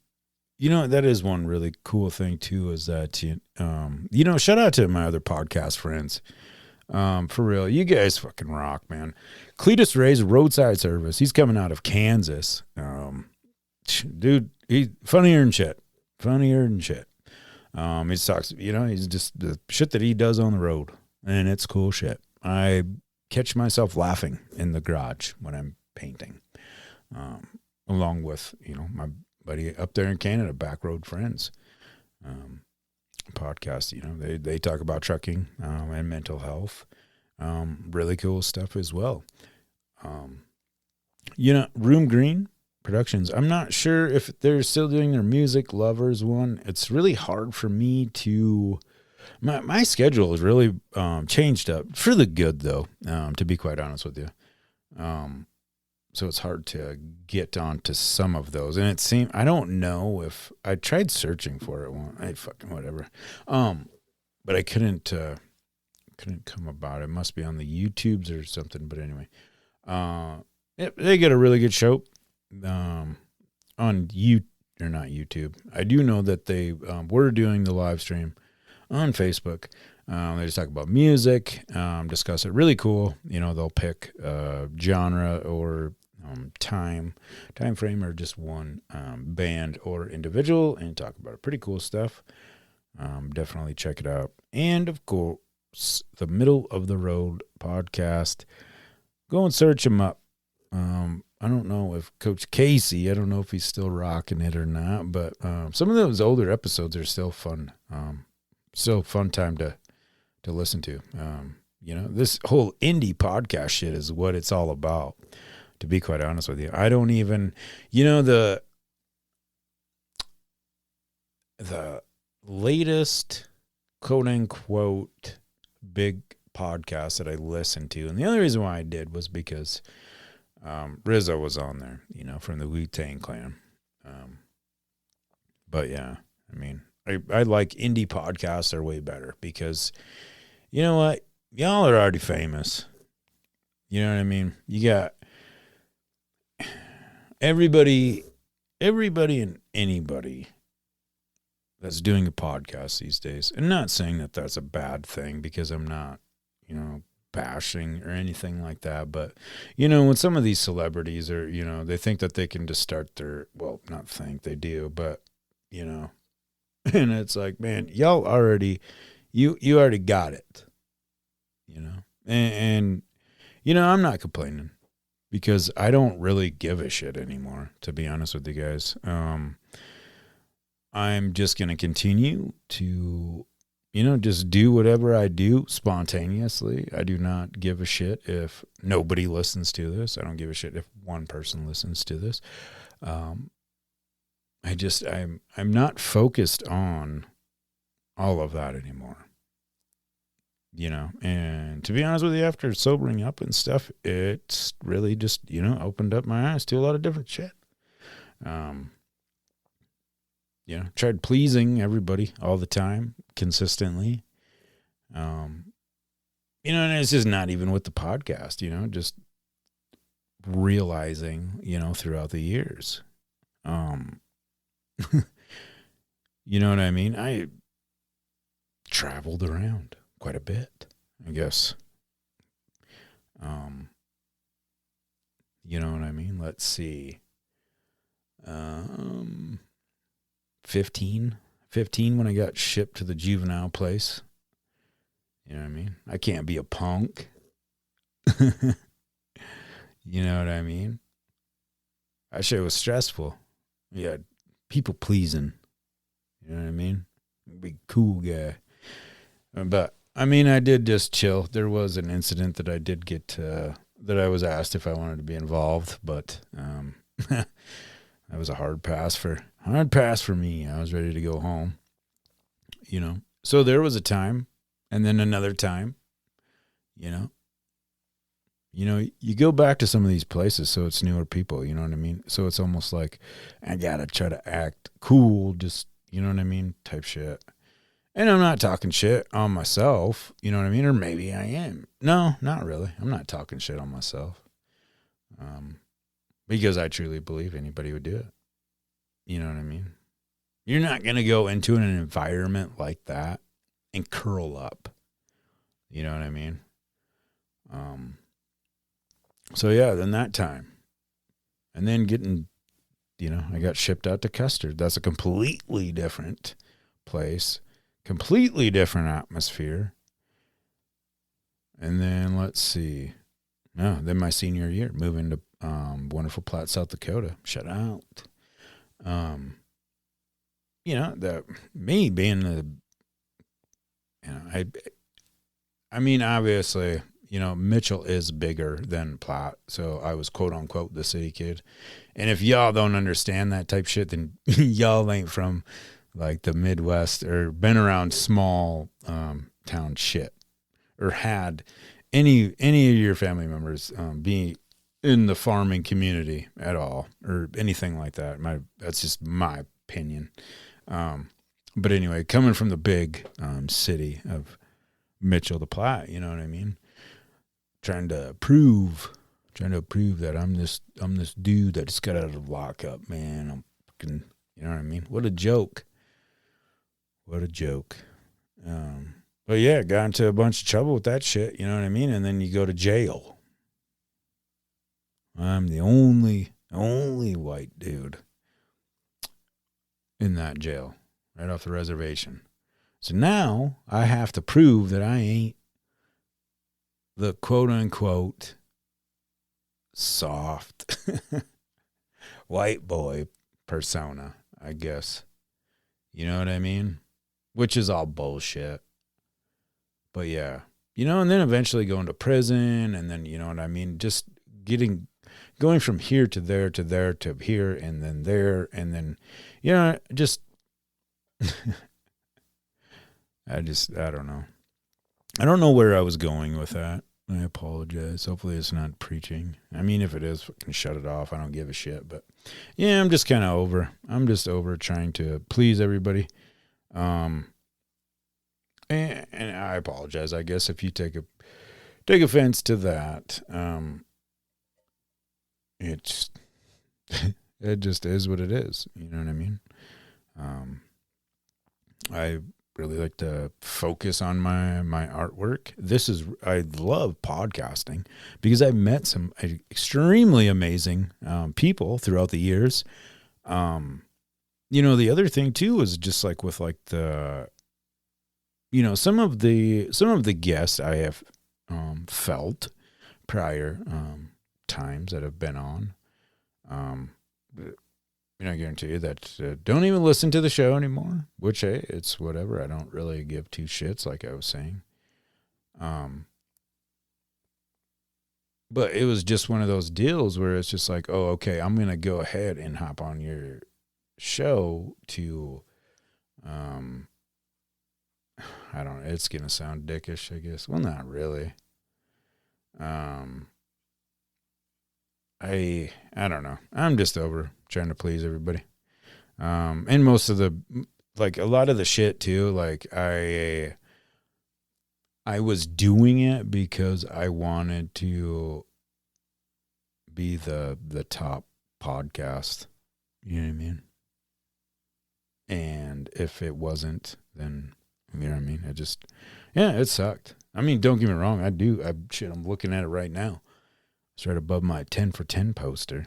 S8: that is one really cool thing too, is that, shout out to my other podcast friends. For real. You guys fucking rock, man. Cletus Ray's Roadside Service. He's coming out of Kansas. Dude, he's funnier than shit. He talks, he's just the shit that he does on the road, and it's cool shit. I catch myself laughing in the garage when I'm painting, along with, my buddy up there in Canada, Backroad Friends podcast. They talk about trucking and mental health, really cool stuff as well. Room Green Productions. I'm not sure if they're still doing their Music Lovers one. It's really hard for me to. My schedule has really changed up for the good, though. To be quite honest with you, so it's hard to get onto some of those. And it seemed I don't know if I tried searching for it. Fucking whatever. But I couldn't come about it. It must be on the YouTubes or something. But anyway, they get a really good show. On not YouTube. I do know that they were doing the live stream on Facebook. They just talk about music, discuss it. Really cool. They'll pick genre or time frame, or just one band or individual, and talk about it. Pretty cool stuff. Definitely check it out. And of course, the Middle of the Road podcast. Go and search them up. I don't know if Coach Casey, I don't know if he's still rocking it or not, but some of those older episodes are still fun. Still fun time to listen to. This whole indie podcast shit is what it's all about, to be quite honest with you. I don't even, the latest quote unquote big podcast that I listened to, and the only reason why I did was because Rizzo was on there, from the Wu-Tang Clan. But yeah, I like indie podcasts are way better because, you know what? Y'all are already famous. You know what I mean? You got everybody and anybody that's doing a podcast these days. And not saying that that's a bad thing, because I'm not, bashing or anything like that. But, when some of these celebrities are, they think that they can just start their, well, not think, they do, but, and it's like, man, y'all already, you already got it, and I'm not complaining, because I don't really give a shit anymore, to be honest with you guys. I'm just going to continue to, just do whatever I do spontaneously. I do not give a shit if nobody listens to this. I don't give a shit if one person listens to this. I'm not focused on all of that anymore. And to be honest with you, after sobering up and stuff, it's really just, opened up my eyes to a lot of different shit. Tried pleasing everybody all the time, consistently. And it's just not even with the podcast, just realizing, throughout the years. You know what I mean? I traveled around quite a bit, I guess. You know what I mean? Let's see. 15 when I got shipped to the juvenile place. You know what I mean? I can't be a punk. You know what I mean? That shit was stressful. Yeah, people pleasing. You know what I mean? Big cool guy. But, I did just chill. There was an incident that I did get, that I was asked if I wanted to be involved, but that was a hard pass for me. I was ready to go home. So there was a time, and then another time, you go back to some of these places, so it's newer people, you know what I mean? So it's almost like, I gotta try to act cool, just, you know what I mean, type shit. And I'm not talking shit on myself, you know what I mean? Or maybe I am. No, not really. I'm not talking shit on myself. Because I truly believe anybody would do it. You know what I mean? You're not going to go into an environment like that and curl up. You know what I mean? So yeah, then that time. And then getting, I got shipped out to Custard. That's a completely different place, completely different atmosphere. And then let's see. No, then my senior year, moving to wonderful Platte, South Dakota. Shout out. Me being the, I mean, obviously, Mitchell is bigger than Platte, so I was quote unquote the city kid. And if y'all don't understand that type shit, then y'all ain't from like the Midwest or been around small town shit, or had any of your family members be in the farming community at all, or anything like that. That's just my opinion. But anyway, coming from the big city of Mitchell to Platte, you know what I mean? Trying to prove that I'm this dude that just got out of lockup, man. I'm fucking, you know what I mean? What a joke. But yeah, got into a bunch of trouble with that shit, you know what I mean? And then you go to jail. I'm the only white dude in that jail, right off the reservation. So now I have to prove that I ain't the quote unquote soft white boy persona, I guess. You know what I mean? Which is all bullshit. But yeah, and then eventually going to prison, and then, you know what I mean? Just going from here to there to there to here, and then there, and then, just, I don't know. I don't know where I was going with that. I apologize. Hopefully it's not preaching. I mean, if it is, fucking shut it off. I don't give a shit. But yeah, I'm just kind of over. I'm just over trying to please everybody. And I apologize, I guess, if you take offense to that. It's it just is what it is. You know what I mean? I really like to focus on my artwork. I love podcasting because I've met some extremely amazing people throughout the years. The other thing too is just like with like the, some of the guests I have felt prior times that have been on. I guarantee you that don't even listen to the show anymore, which, hey, it's whatever. I don't really give two shits, like I was saying. But it was just one of those deals where it's just like, oh, okay, I'm going to go ahead and hop on your show to, I don't know, it's going to sound dickish, I guess. Well, not really. I don't know. I'm just over trying to please everybody. And most of the, like a lot of the shit too, like I was doing it because I wanted to be the top podcast. You know what I mean? And if it wasn't, then, you know what I mean? It sucked. I mean, don't get me wrong. I'm looking at it right now. It's right above my 10 for 10 poster.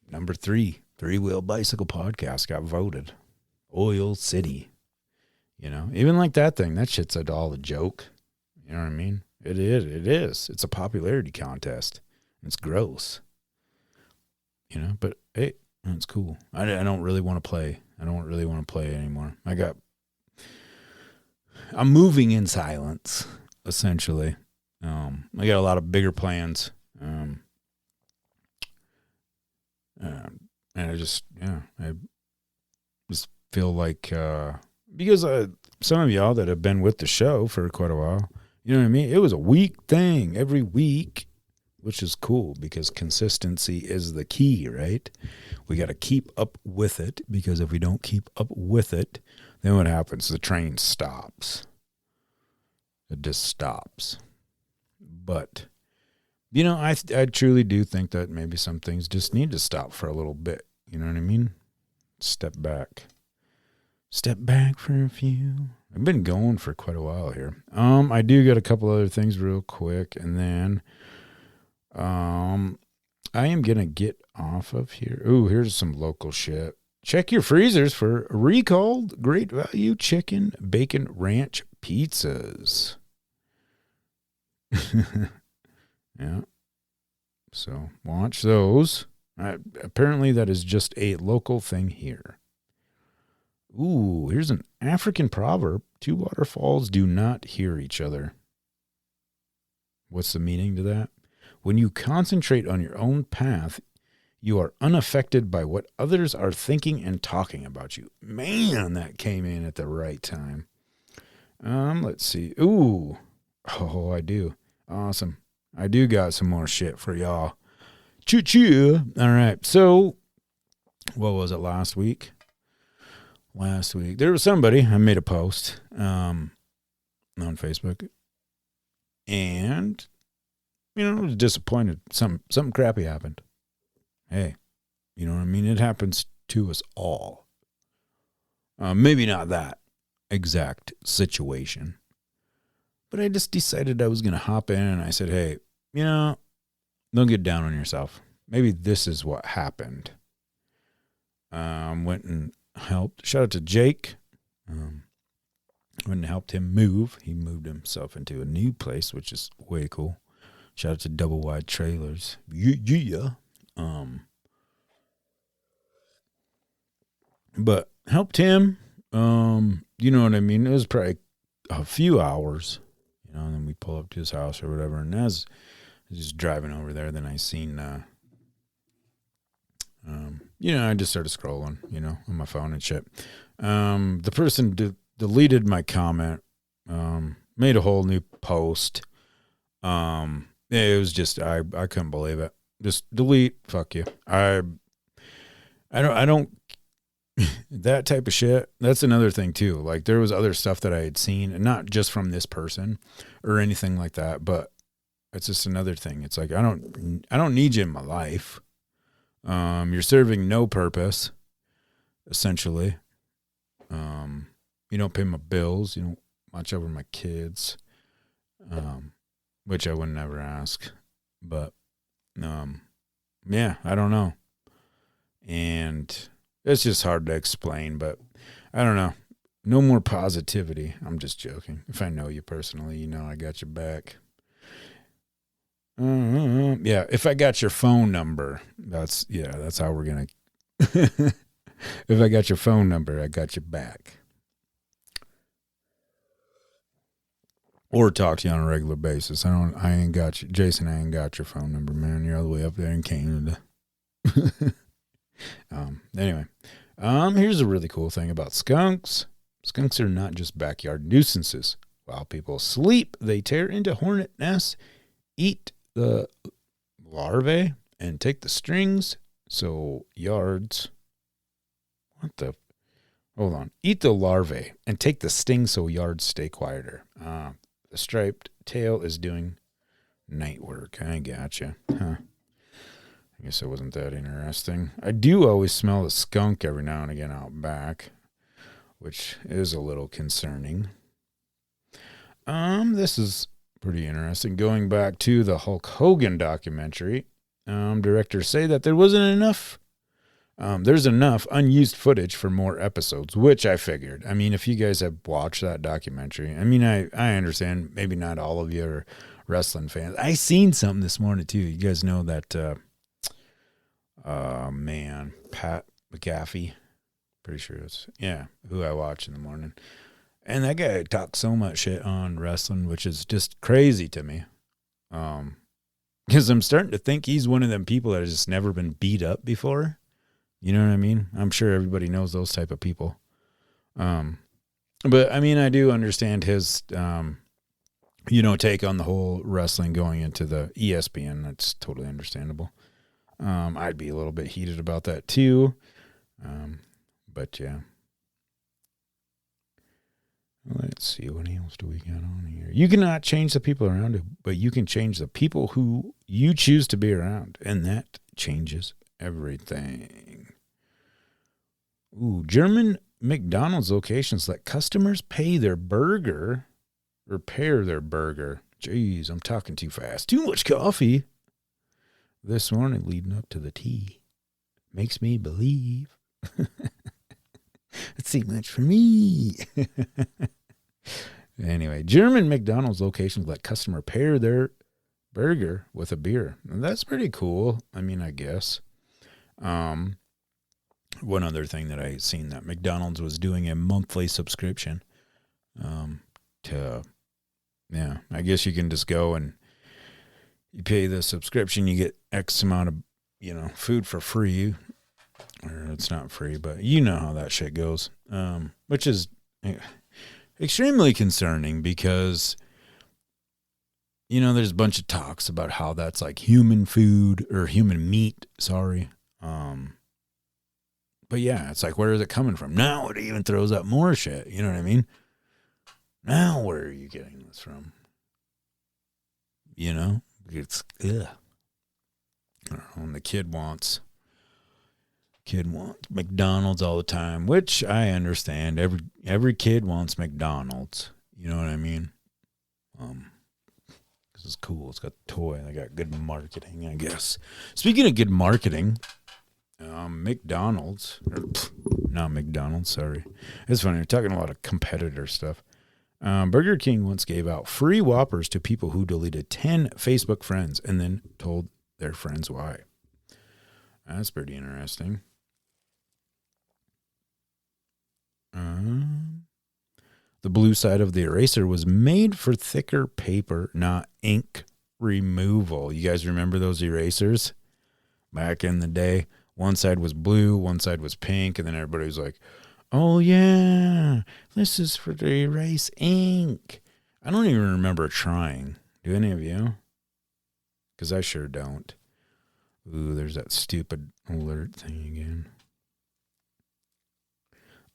S8: Number 3, Three-Wheel Bicycle Podcast got voted. Oil City. Even like that thing, that shit's all a joke. You know what I mean? It is. It's a popularity contest. It's gross. But hey, that's cool. I don't really want to play. I don't really want to play anymore. I'm moving in silence, essentially. I got a lot of bigger plans. And I just feel like, because some of y'all that have been with the show for quite a while, you know what I mean? It was a week thing every week, which is cool because consistency is the key, right? We got to keep up with it, because if we don't keep up with it, then what happens? The train stops. It just stops. But, I truly do think that maybe some things just need to stop for a little bit. You know what I mean? Step back. Step back for a few. I've been going for quite a while here. I do got a couple other things real quick, and then I am going to get off of here. Ooh, here's some local shit. check your freezers for recalled Great Value Chicken Bacon Ranch pizzas. Yeah. So watch those. Apparently that is just a local thing here. Ooh, here's an African proverb. Two waterfalls do not hear each other. What's the meaning to that? When you concentrate on your own path, you are unaffected by what others are thinking and talking about you. Man, that came in at the right time. Let's see. Ooh. Oh, I do. Awesome. I do got some more shit for y'all. Choo-choo. All right. So, what was it last week? There was somebody, I made a post on Facebook. And, I was disappointed. Something crappy happened. Hey, you know what I mean? It happens to us all. Maybe not that exact situation. But I just decided I was going to hop in and I said, hey, don't get down on yourself. Maybe this is what happened. Went and helped. Shout out to Jake. Went and helped him move. He moved himself into a new place, which is way cool. Shout out to Double Wide Trailers. Yeah. But helped him. You know what I mean? It was probably a few hours. And then we pull up to his house or whatever. And as I was just driving over there, then I seen, I just started scrolling, on my phone and shit. The person deleted my comment, made a whole new post. It was just, I couldn't believe it. Just delete, fuck you. I don't, that type of shit, that's another thing too. Like there was other stuff that I had seen, and not just from this person or anything like that, but it's just another thing. It's like, I don't need you in my life. You're serving no purpose, essentially. You don't pay my bills. You don't watch over my kids, which I would never ask, but, yeah, I don't know. And it's just hard to explain, but I don't know. No more positivity. I'm just joking. If I know you personally, I got your back. Yeah, if I got your phone number, that's how we're going to. If I got your phone number, I got your back. Or talk to you on a regular basis. I ain't got you. Jason, I ain't got your phone number, man. You're all the way up there in Canada. Anyway, here's a really cool thing about skunks. Skunks are not just backyard nuisances. While people sleep, they tear into hornet nests, eat the larvae, and take the strings. So yards. Hold on. Eat the larvae and take the sting so yards stay quieter. The striped tail is doing night work. I gotcha. Huh. I guess it wasn't that interesting. I do always smell a skunk every now and again out back, which is a little concerning. This is pretty interesting. Going back to the Hulk Hogan documentary, directors say that there wasn't enough. There's enough unused footage for more episodes, which I figured. I mean, if you guys have watched that documentary, I mean, I understand maybe not all of you are wrestling fans. I seen something this morning too. You guys know that, Pat McAfee, pretty sure it's, who I watch in the morning. And that guy talks so much shit on wrestling, which is just crazy to me. Because I'm starting to think he's one of them people that has just never been beat up before. You know what I mean? I'm sure everybody knows those type of people. But I mean, I do understand his, take on the whole wrestling going into the ESPN. That's totally understandable. I'd be a little bit heated about that too. But yeah. Let's see, what else do we got on here? You cannot change the people around you, but you can change the people who you choose to be around, and that changes everything. Ooh, German McDonald's locations let customers pay their burger. Jeez, I'm talking too fast. Too much coffee. This morning leading up to the tea makes me believe. It's too much for me. Anyway, German McDonald's locations let customer pair their burger with a beer. And that's pretty cool. I mean, I guess. One other thing that I seen that McDonald's was doing a monthly subscription. I guess you can just go and you pay the subscription, you get X amount of, food for free. Or it's not free, but you know how that shit goes. Which is extremely concerning because, there's a bunch of talks about how that's like human food or human meat, sorry. But yeah, it's like, where is it coming from? Now it even throws up more shit. You know what I mean? Now where are you getting this from? It's, ugh. I don't know, and the kid wants McDonald's all the time, which I understand. Every kid wants McDonald's. You know what I mean? This is cool. It's got the toy. They got good marketing, I guess. Speaking of good marketing, McDonald's, not McDonald's, sorry. It's funny. We're talking a lot of competitor stuff. Burger King once gave out free Whoppers to people who deleted 10 Facebook friends and then told their friends why. That's pretty interesting. The blue side of the eraser was made for thicker paper, not ink removal. You guys remember those erasers? Back in the day, one side was blue, one side was pink, and then everybody was like, oh yeah, this is for the erase ink. I don't even remember trying. Do any of you? Because I sure don't. Ooh, there's that stupid alert thing again.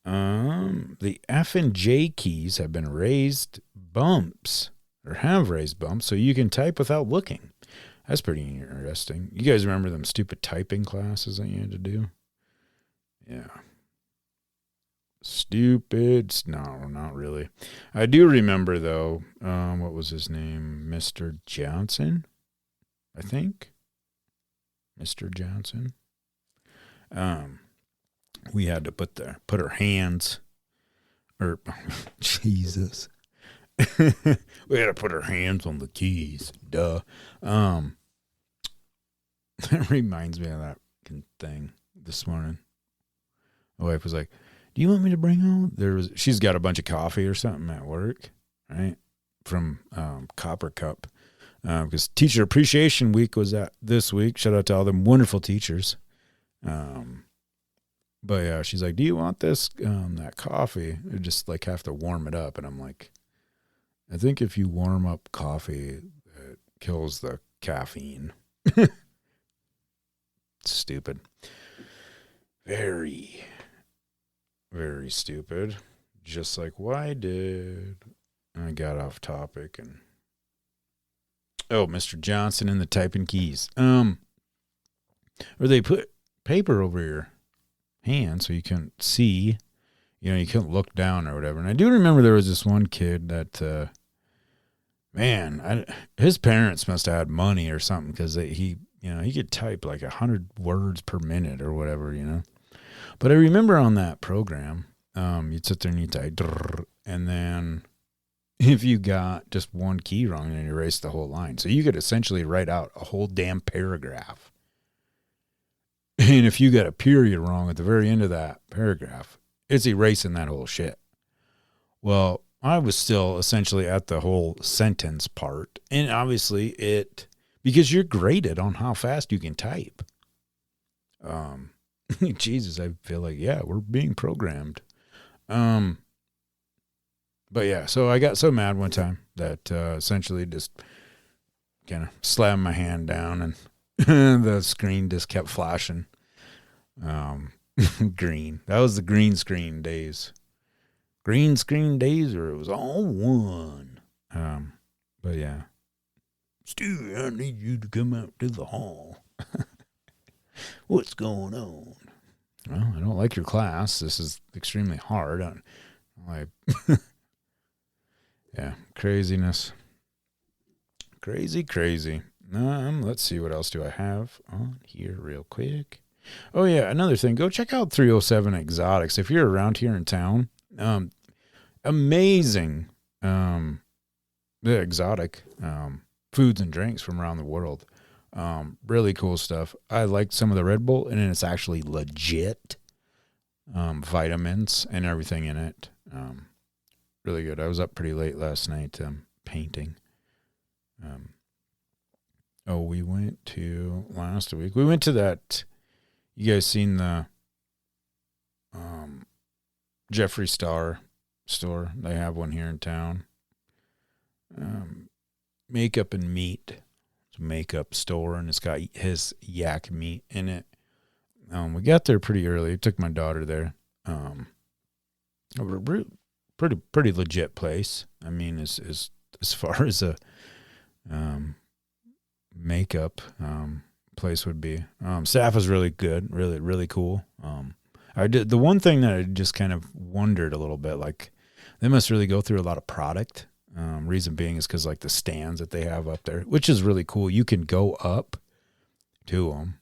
S8: The F and J keys have raised bumps, so you can type without looking. That's pretty interesting. You guys remember them stupid typing classes that you had to do? Yeah. Stupid. No, not really. I do remember, though, what was his name? Mr. Johnson, I think. Mr. Johnson. We had to put our hands, Jesus. We had to put our hands on the keys. Duh. That reminds me of that thing this morning. My wife was like, do you want me to bring home? She's got a bunch of coffee or something at work, right? From Copper Cup. Because Teacher Appreciation Week was this week. Shout out to all them wonderful teachers. But yeah, she's like, do you want that coffee? You just like have to warm it up. And I'm like, I think if you warm up coffee, it kills the caffeine. Stupid. Very, very stupid. Just like, why did I got off topic and Mr. Johnson and the typing keys. Or they put paper over your hand so you couldn't see, you couldn't look down or whatever. And I do remember there was this one kid that, his parents must have had money or something because he could type like 100 words per minute or whatever, But I remember on that program, you'd sit there and you'd type, and then if you got just one key wrong, then you erased the whole line. So you could essentially write out a whole damn paragraph. And if you got a period wrong at the very end of that paragraph, it's erasing that whole shit. Well, I was still essentially at the whole sentence part. And obviously because you're graded on how fast you can type. Jesus, I feel like, yeah, we're being programmed. But yeah, so I got so mad one time that essentially just kind of slammed my hand down and the screen just kept flashing. Green. That was the green screen days. Green screen days, or it was all one. But yeah. Stu, I need you to come out to the hall. What's going on? Well, I don't like your class. This is extremely hard. Yeah, craziness. Crazy. Let's see, what else do I have on here real quick. Oh yeah, another thing. Go check out 307 Exotics if you're around here in town. Amazing, the exotic foods and drinks from around the world. Really cool stuff. I like some of the Red Bull, and it's actually legit. Vitamins and everything in it. Really good. I was up pretty late last night painting. We went to last week. We went to that. You guys seen the Jeffree Star store? They have one here in town. Makeup and meat. It's a makeup store, and it's got his yak meat in it. We got there pretty early. I took my daughter there. Pretty legit place. I mean, as far as a makeup place would be. Staff was really good, really cool. I did the one thing that I just kind of wondered a little bit, like they must really go through a lot of product. Reason being is because like the stands that they have up there, which is really cool. You can go up to them.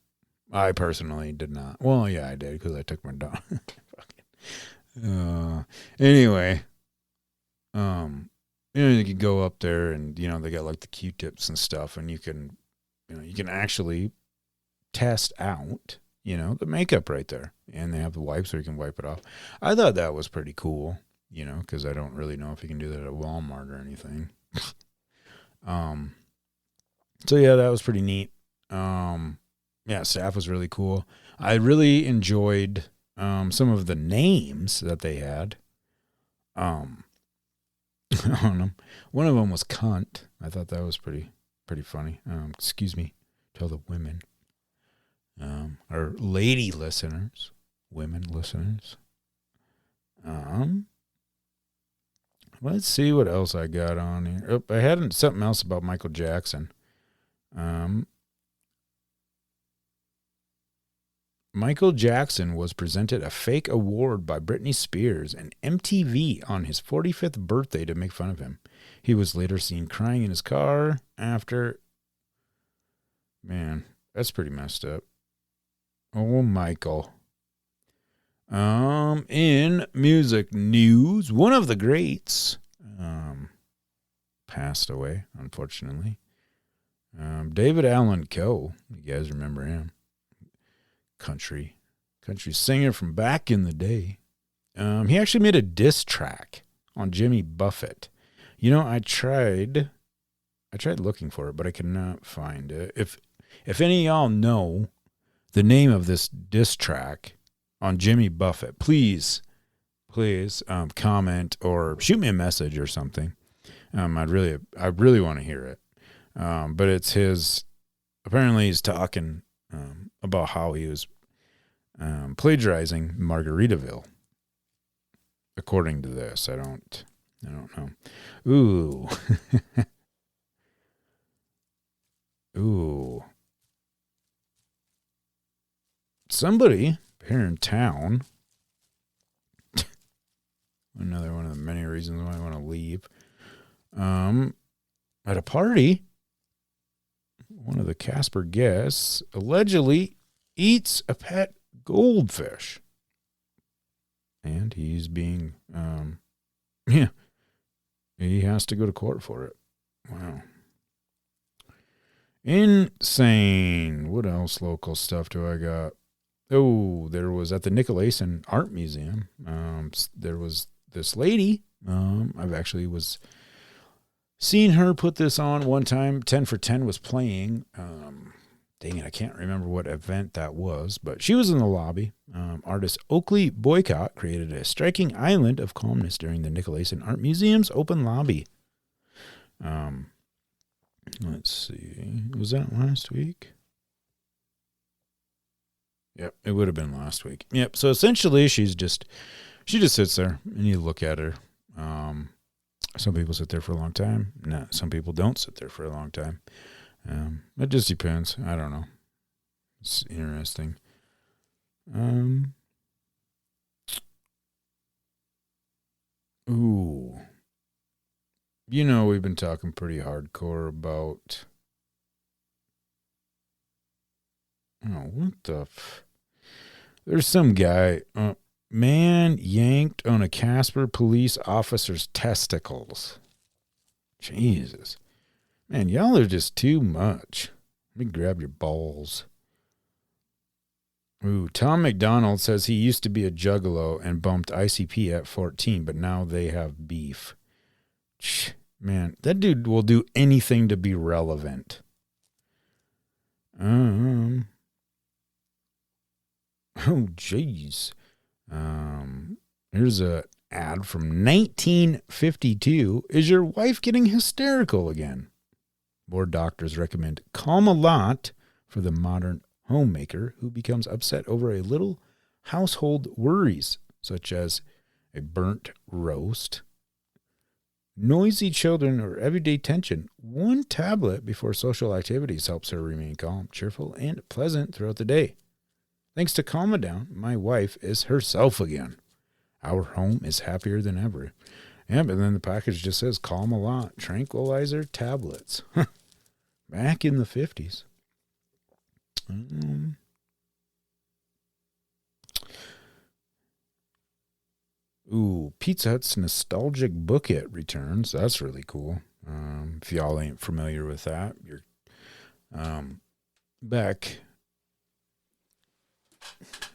S8: I personally did not. Well, yeah, I did because I took my dog. Anyway, you can go up there and, they got like the Q-tips and stuff, and you can actually test out, the makeup right there. And they have the wipes where you can wipe it off. I thought that was pretty cool, because I don't really know if you can do that at Walmart or anything. So yeah, that was pretty neat. Yeah, staff was really cool. I really enjoyed some of the names that they had. On them. One of them was cunt. I thought that was pretty funny. Excuse me, tell the women, our lady listeners, women listeners. Let's see what else I got on here. Oh, I had something else about Michael Jackson. Michael Jackson was presented a fake award by Britney Spears and MTV on his 45th birthday to make fun of him. He was later seen crying in his car after. Man, that's pretty messed up. Oh, Michael. In music news, one of the greats passed away, unfortunately. David Allan Coe, you guys remember him? Country singer from back in the day. He actually made a diss track on Jimmy Buffett. I tried looking for it, but I could not find it. If any of y'all know the name of this diss track on Jimmy Buffett, please comment or shoot me a message or something. I really want to hear it. But it's his. Apparently, he's talking about how he was plagiarizing Margaritaville. According to this, I don't know. Ooh. Ooh. Somebody here in town. Another one of the many reasons why I want to leave. At a party, one of the Casper guests allegedly eats a pet goldfish. And he's being, he has to go to court for it. Wow. Insane. What else local stuff do I got? Oh, there was at the Nicolason Art Museum. There was this lady. I've actually was seeing her put this on one time. 10 for 10 was playing. Dang it, I can't remember what event that was, but she was in the lobby. Artist Oakley Boycott created a striking island of calmness during the Nicolason Art Museum's open lobby. Let's see. Was that last week? Yep, it would have been last week. Yep, so essentially she just sits there and you look at her. Some people sit there for a long time. No, some people don't sit there for a long time. It just depends. I don't know. It's interesting. Ooh. We've been talking pretty hardcore about. Oh, what the? There's some guy, man yanked on a Casper police officer's testicles. Jesus. Man, y'all are just too much. Let me grab your balls. Ooh, Tom McDonald says he used to be a juggalo and bumped ICP at 14, but now they have beef. Man, that dude will do anything to be relevant. Oh, jeez. Here's a ad from 1952. Is your wife getting hysterical again? Board doctors recommend Calm-A-Lot for the modern homemaker who becomes upset over a little household worries, such as a burnt roast, noisy children, or everyday tension. One tablet before social activities helps her remain calm, cheerful, and pleasant throughout the day. Thanks to Calm-A-Down, my wife is herself again. Our home is happier than ever. Yeah, but then the package just says Calm-A-Lot tranquilizer tablets. Back in the 50s. Ooh, Pizza Hut's nostalgic book it returns. That's really cool. If y'all ain't familiar with that, you're back.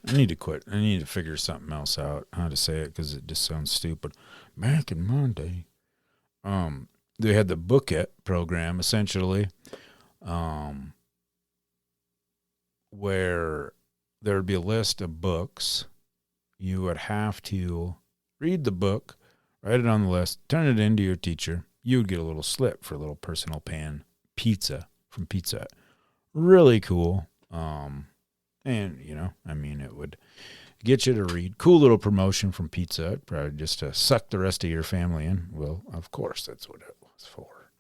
S8: I need to quit. I need to figure something else out, how to say it, because it just sounds stupid. Back in my day, they had the book it program, essentially, where there would be a list of books. You would have to read the book, write it on the list, turn it into your teacher. You would get a little slip for a little personal pan pizza from Pizza Hut. Really cool. And, you know, I mean, it would get you to read. Cool little promotion from Pizza Hut, probably just to suck the rest of your family in. Well, of course, that's what it was for.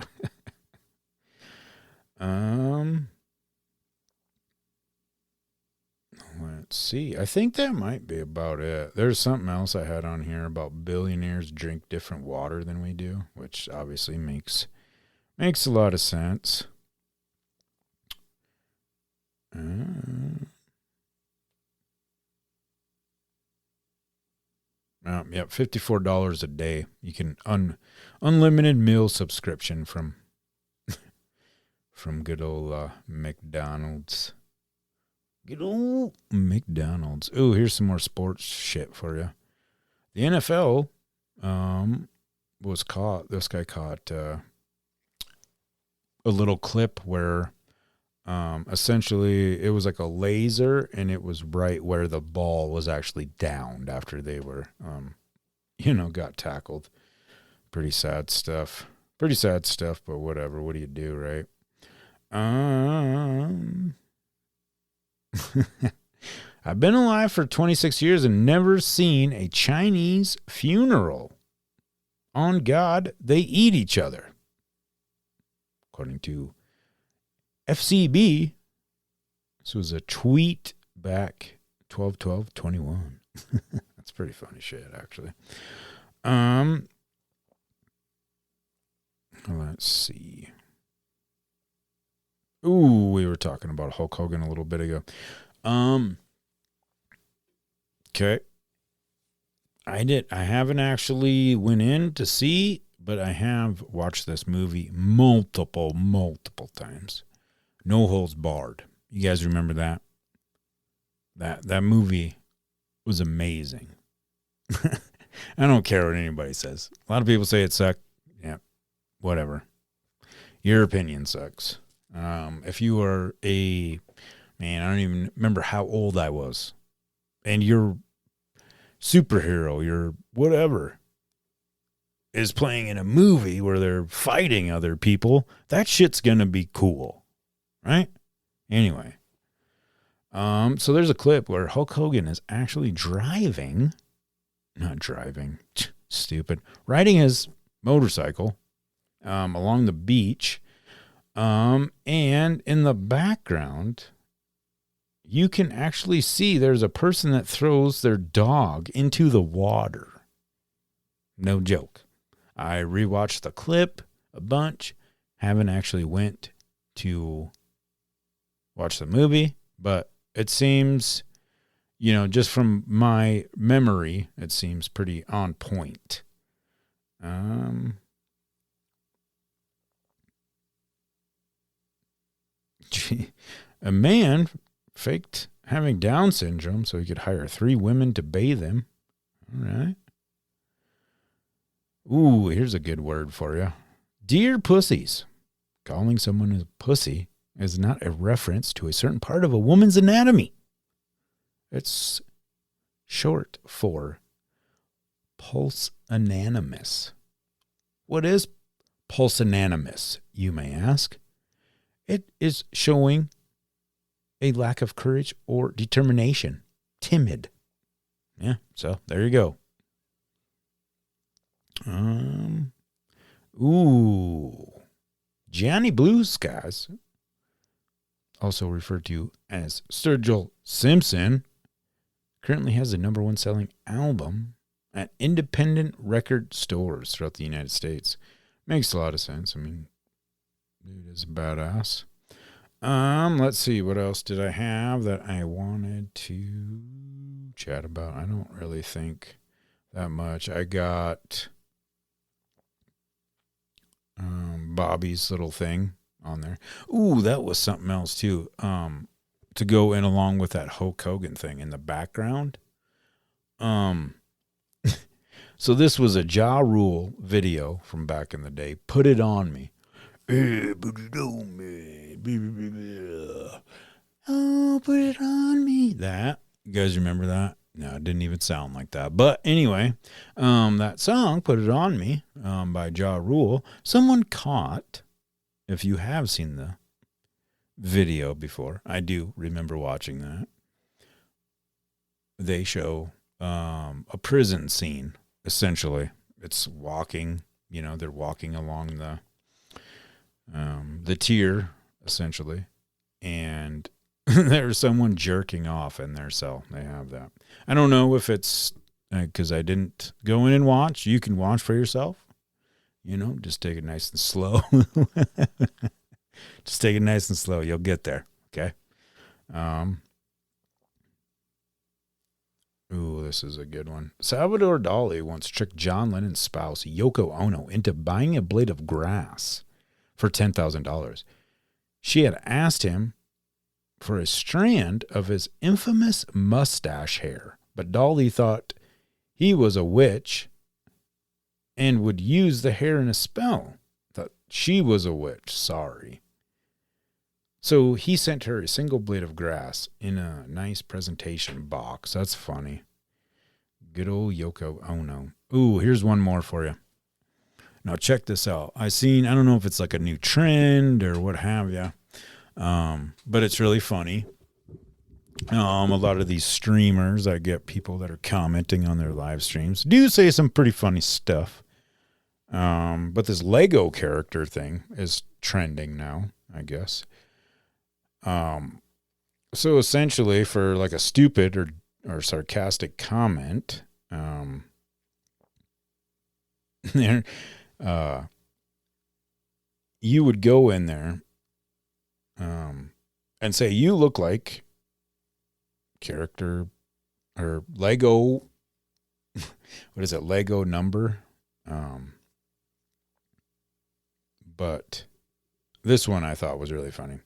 S8: Let's see. I think that might be about it. There's something else I had on here about billionaires drink different water than we do, which obviously makes a lot of sense. Yep, $54 a day. You can unlimited meal subscription from good old McDonald's. Good old McDonald's. Ooh, here's some more sports shit for you. The NFL was caught. This guy caught a little clip where essentially it was like a laser, and it was right where the ball was actually downed after they were, got tackled. Pretty sad stuff. But whatever. What do you do, right? I've been alive for 26 years and never seen a Chinese funeral. On God, they eat each other. According to FCB, this was a tweet back 12/12/21. That's pretty funny shit, actually. Let's see. Ooh, we were talking about Hulk Hogan a little bit ago. Okay. I haven't actually went in to see, but I have watched this movie multiple times. No Holds Barred. You guys remember that? That movie was amazing. I don't care what anybody says. A lot of people say it sucked. Yeah, whatever. Your opinion sucks. If you are I don't even remember how old I was, and your superhero, your whatever, is playing in a movie where they're fighting other people, that shit's gonna be cool, right? Anyway, so there's a clip where Hulk Hogan is actually riding his motorcycle along the beach. And in the background, you can actually see there's a person that throws their dog into the water. No joke. I rewatched the clip a bunch. Haven't actually went to watch the movie, but it seems just from my memory, it seems pretty on point. A man faked having Down syndrome so he could hire 3 women to bathe him. All right. Ooh, here's a good word for you. Dear pussies. Calling someone a pussy is not a reference to a certain part of a woman's anatomy. It's short for pulse anonymous. What is pulse anonymous, you may ask? It is showing a lack of courage or determination. Timid. Yeah, so there you go. Johnny Blue Skies, also referred to as Sturgill Simpson, currently has the #1 selling album at independent record stores throughout the United States. Makes a lot of sense. I mean, dude is a badass. Let's see, what else did I have that I wanted to chat about? I don't really think that much. I got Bobby's little thing on there. Ooh, that was something else too. To go in along with that Hulk Hogan thing in the background. So this was a Ja Rule video from back in the day. Put It On Me. Hey, put it on me. Oh, put it on me. That. You guys remember that? No, it didn't even sound like that. But anyway, that song, Put It On Me, by Ja Rule, someone caught, if you have seen the video before, I do remember watching that, they show a prison scene, essentially. It's walking, they're walking along the tier, essentially, and there's someone jerking off in their cell. They have that. I don't know if it's because I didn't go in and watch. You can watch for yourself. Just take it nice and slow. Just take it nice and slow. You'll get there. Okay. Ooh, this is a good one. Salvador Dali once tricked John Lennon's spouse, Yoko Ono, into buying a blade of grass for $10,000. She had asked him for a strand of his infamous mustache hair, but Dali thought he was a witch and would use the hair in a spell. Thought she was a witch, sorry. So he sent her a single blade of grass in a nice presentation box. That's funny. Good old Yoko Ono. Ooh, here's one more for you. Now check this out. I don't know if it's like a new trend or what have you. But it's really funny. A lot of these streamers, I get people that are commenting on their live streams, do say some pretty funny stuff. But this Lego character thing is trending now, I guess. So essentially for like a stupid or sarcastic comment, there, you would go in there, and say, you look like character or Lego, what is it? Lego number. But this one I thought was really funny.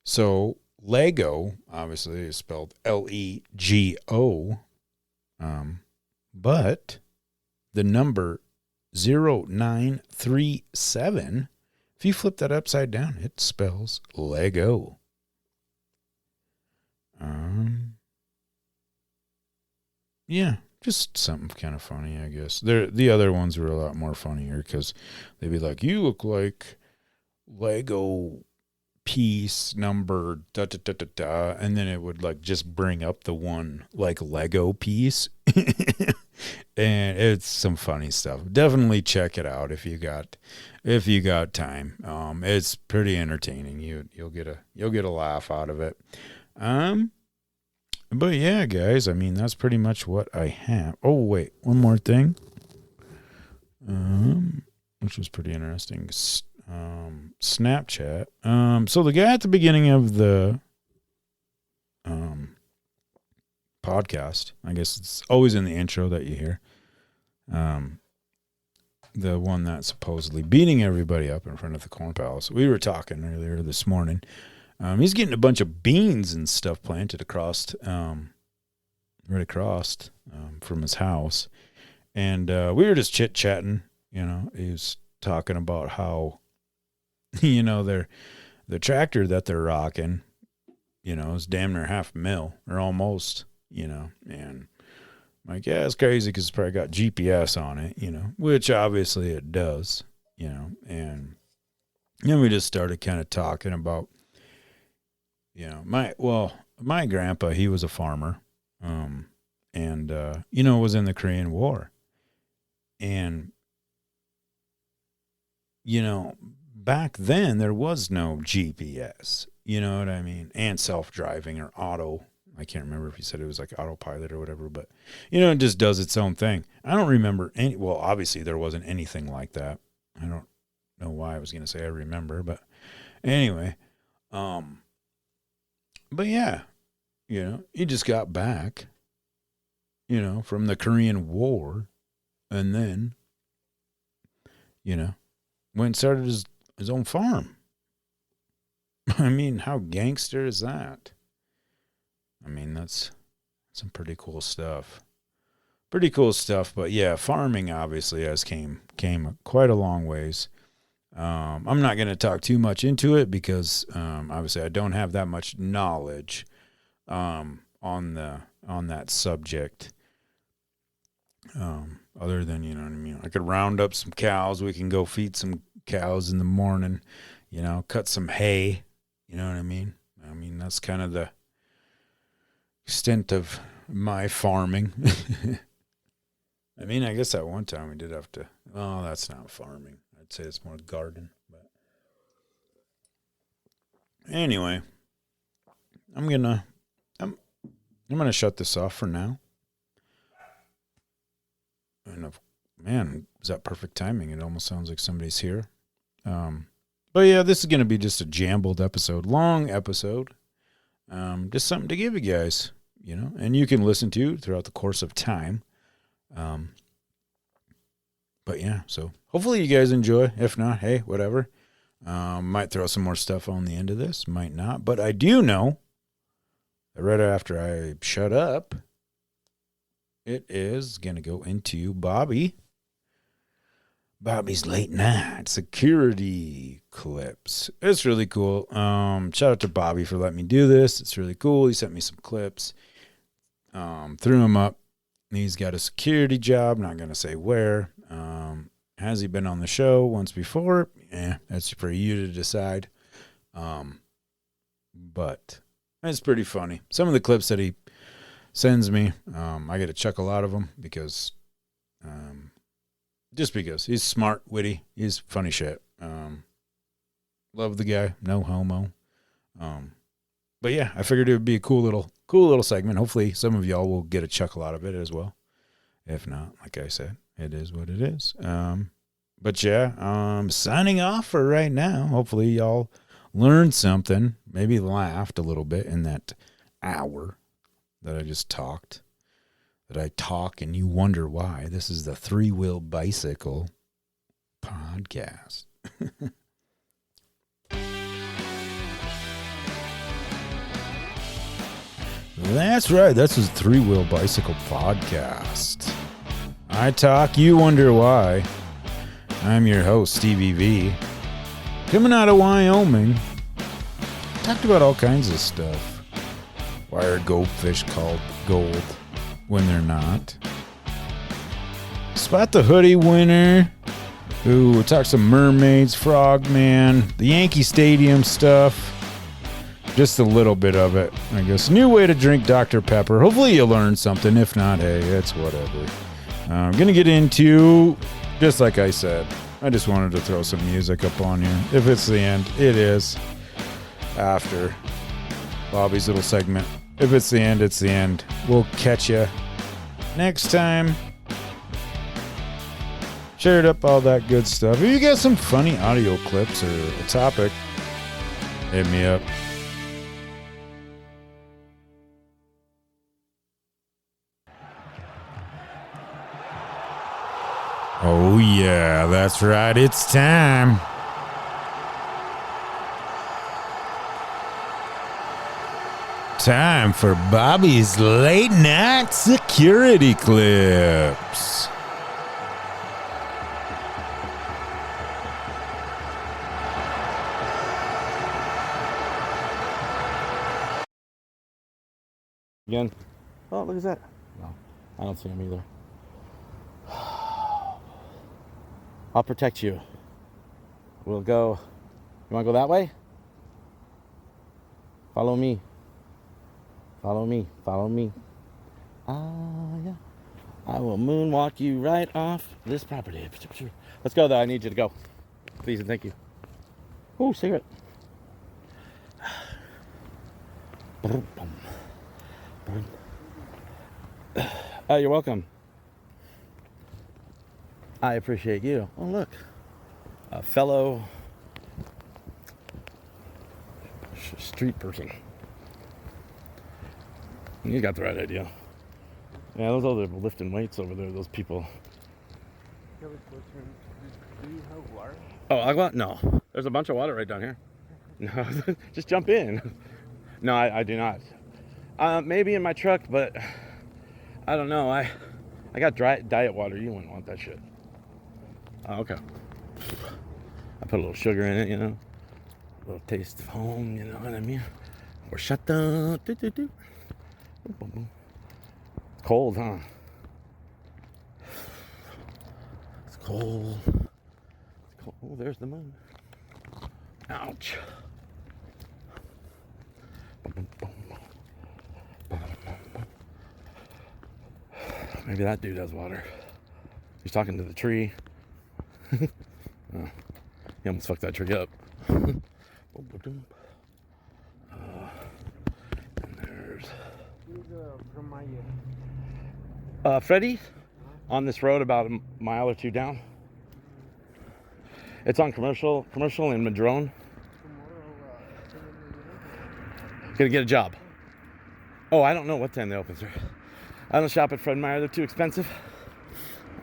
S8: So Lego, obviously, is spelled Lego, but the number 0937, if you flip that upside down, it spells Lego. Yeah, just something kind of funny, I guess. The other ones were a lot more funnier because they'd be like, you look like Lego piece number da da da da da, and then it would like just bring up the one like Lego piece. And it's some funny stuff. Definitely check it out if you got time. It's pretty entertaining. You'll get a laugh out of it. But yeah, guys, I mean that's pretty much what I have. Oh wait, one more thing. Which was pretty interesting. Snapchat. So the guy at the beginning of the podcast. I guess it's always in the intro that you hear. The one that's supposedly beating everybody up in front of the Corn Palace. We were talking earlier this morning. He's getting a bunch of beans and stuff planted across, right across from his house. And we were just chit-chatting, you know. He was talking about how, you know, the tractor that they're rocking, you know, is damn near $500,000 or almost, you know. And I'm like, yeah, it's crazy because it's probably got GPS on it, you know, which obviously it does, you know. And then we just started kind of talking about, you know, my grandpa, he was a farmer, and you know, was in the Korean War. And, you know, back then there was no GPS, you know what I mean? And self-driving or auto. I can't remember if he said it was like autopilot or whatever, but, you know, it just does its own thing. I don't remember well, obviously there wasn't anything like that. I don't know why I was going to say I remember, but anyway, but yeah, you know, he just got back, you know, from the Korean War, and then, you know, went and started his own farm. I mean, how gangster is that? I mean, that's some pretty cool stuff. Pretty cool stuff, but yeah, farming obviously has came quite a long ways. I'm not going to talk too much into it because obviously I don't have that much knowledge on that subject. Other than, you know what I mean, I could round up some cows. We can go feed some cows in the morning, you know, cut some hay. You know what I mean? I mean, that's kind of the extent of my farming. I mean, I guess at one time we did have to, oh, that's not farming. I'd say it's more garden. But anyway, I'm gonna shut this off for now. And man, is that perfect timing? It almost sounds like somebody's here. But yeah, this is gonna be just a jambled episode, long episode. Just something to give you guys, you know, and you can listen to throughout the course of time. But yeah, so hopefully you guys enjoy. If not, hey, whatever. Might throw some more stuff on the end of this, might not. But I do know that right after I shut up, it is going to go into Bobby's late night security clips. It's really cool. Shout out to Bobby for letting me do this. It's really cool. He sent me some clips. Threw them up. He's got a security job. Not going to say where. Has he been on the show once before? Yeah, that's for you to decide. But it's pretty funny. Some of the clips that he sends me, I get to chuckle out of them because, just because he's smart, witty, he's funny shit. Love the guy, no homo. But yeah, I figured it would be a cool little segment. Hopefully some of y'all will get a chuckle out of it as well. If not, like I said, it is what it is. But yeah, I'm signing off for right now. Hopefully y'all learned something, maybe laughed a little bit in that hour that I just talked. That I talk and you wonder why. This is the Three-Wheel Bicycle podcast. That's right. That's his Three-Wheel Bicycle podcast. I talk, you wonder why. I'm your host, Stevie V. Coming out of Wyoming. Talked about all kinds of stuff. Why are goldfish called gold when they're not? Spot the hoodie winner. Ooh, talk some mermaids, frogman, the Yankee Stadium stuff. Just a little bit of it, I guess. New way to drink Dr. Pepper. Hopefully you learned something. If not, hey, it's whatever. I'm going to get into, just like I said, I just wanted to throw some music up on here. If it's the end, it is. After Bobby's little segment. If it's the end, it's the end. We'll catch you next time. Share it up, all that good stuff. If you got some funny audio clips or a topic, hit me up. Oh, yeah, that's right. It's time. Time for Bobby's late night security clips.
S1: Again. Oh, look at that. No, I don't see him either. I'll protect you. We'll go. You want to go that way? Follow me. Follow me. Follow me. Yeah. I will moonwalk you right off this property. Let's go, though. I need you to go. Please and thank you. Ooh, cigarette. You're welcome. I appreciate you. Oh, look. A fellow street person. You got the right idea. Yeah, those other lifting weights over there, those people.
S6: Do you have water?
S1: Oh, agua? No. There's a bunch of water right down here. No, just jump in. No, I do not. Maybe in my truck, but I don't know. I got diet water. You wouldn't want that shit. Oh, okay. I put a little sugar in it, you know. A little taste of home, you know what I mean? Or shut down. It's cold, huh? It's cold. It's cold. Oh, there's the moon. Ouch. Maybe that dude has water. He's talking to the tree. He almost fucked that tree up. And there's Freddie on this road about a mile or two down. It's on commercial in Madrone. Gonna get a job. Oh, I don't know what time they open, sir. I don't shop at Fred Meyer. They're too expensive.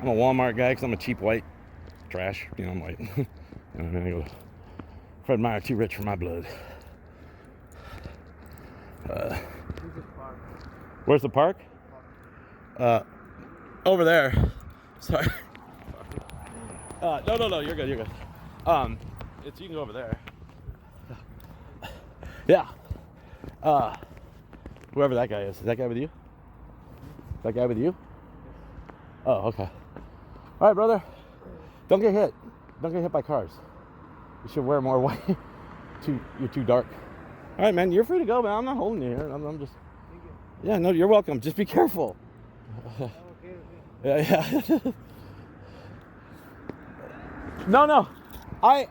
S1: I'm a Walmart guy because I'm a cheap white trash. You know, I'm white. And then I go, Fred Meyer, too rich for my blood. Where's the park? Over there. Sorry. No, you're good. You can go over there. Yeah. Whoever that guy is that guy with you? That guy with you? Oh, okay. All right, brother. Don't get hit. Don't get hit by cars. You should wear more white. You're too dark. All right, man. You're free to go, man. I'm not holding you here. I'm just. Yeah, no, you're welcome. Just be careful. Yeah. No. I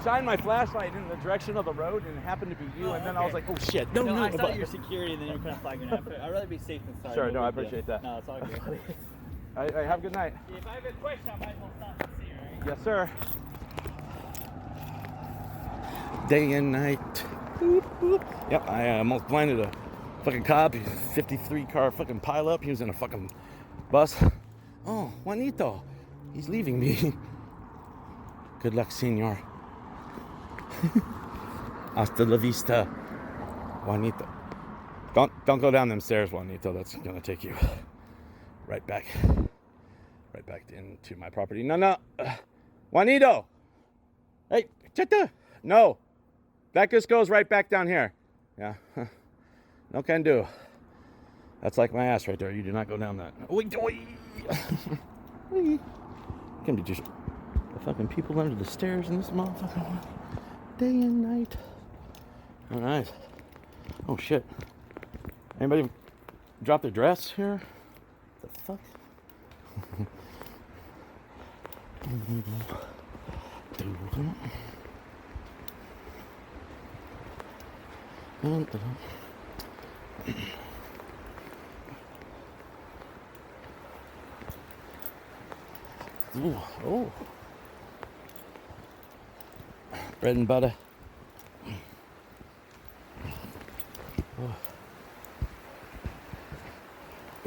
S1: shined my flashlight in the direction of the road and it happened to be you, and then I was like, oh shit. No,
S9: I saw your security and then you were kind of flagging out. I'd rather be safe than sorry.
S1: Sure, no, I appreciate that.
S9: No, it's all good.
S1: All right, have a good night.
S9: If I have a question, I might as well stop and see you, right?
S1: Yes, sir. Day and night. Boop, boop. Yep, I almost blinded a fucking cop. 53 car fucking pile up. He was in a fucking bus. Oh, Juanito. He's leaving me. Good luck, senor. Hasta la vista, Juanito. Don't go down them stairs, Juanito. That's gonna take you right back into my property. No. Juanito. Hey, chata. No. That just goes right back down here. Yeah. No can do. That's like my ass right there. You do not go down that. Can be just the fucking people under the stairs in this motherfucking one. Day and night. All right. Oh shit. Anybody drop their dress here? The fuck? Ooh, oh. Bread and butter. Oh.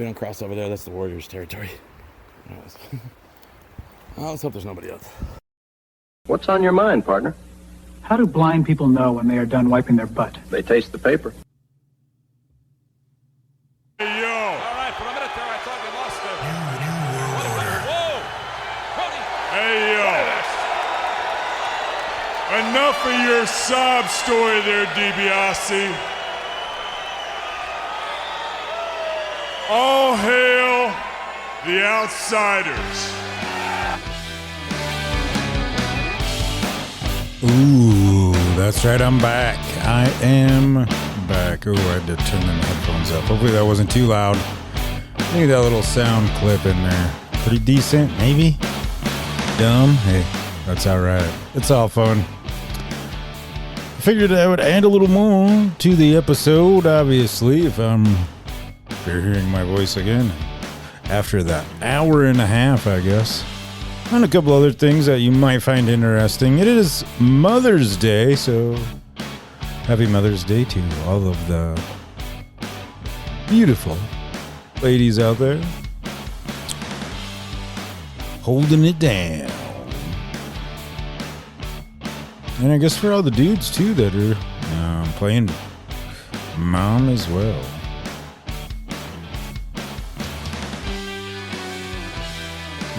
S1: We don't cross over there. That's the Warriors' territory. Anyways. Let's hope there's nobody else.
S10: What's on your mind, partner?
S11: How do blind people know when they are done wiping their butt?
S10: They taste the paper.
S2: Hey, yo!
S3: All right, for a minute there, I thought we lost him. Whoa!
S2: Hey, yo! Enough of your sob story there, DiBiase. All hail the outsiders.
S8: Ooh, that's right. I'm back. I am back. Ooh, I had to turn the headphones up. Hopefully that wasn't too loud. I think that little sound clip in there. Pretty decent, maybe? Dumb? Hey, that's all right. It's all fun. I figured I would add a little more to the episode, obviously, if you're hearing my voice again. After that hour and a half, I guess. And a couple other things that you might find interesting. It is Mother's Day, so happy Mother's Day to all of the beautiful ladies out there. Holding it down. And I guess for all the dudes, too, that are playing mom as well.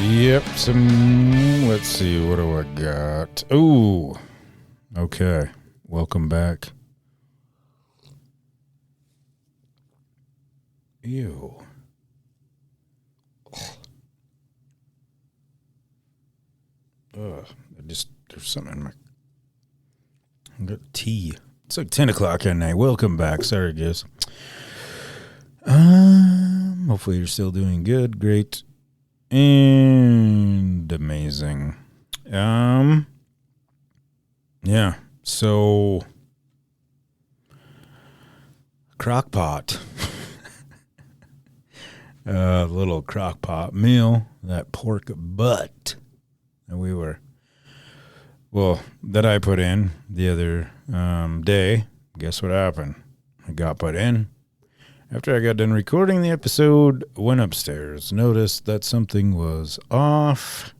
S8: Yep, let's see, what do I got? Ooh, okay, welcome back. Ew. There's something in my... I got tea. It's like 10 o'clock at night. Welcome back. Sorry, guys. Hopefully you're still doing good. Great. And amazing. Yeah. So crockpot. Little crockpot meal, that pork butt that that I put in the other day. Guess what happened? I got put in. After I got done recording the episode, went upstairs, noticed that something was off,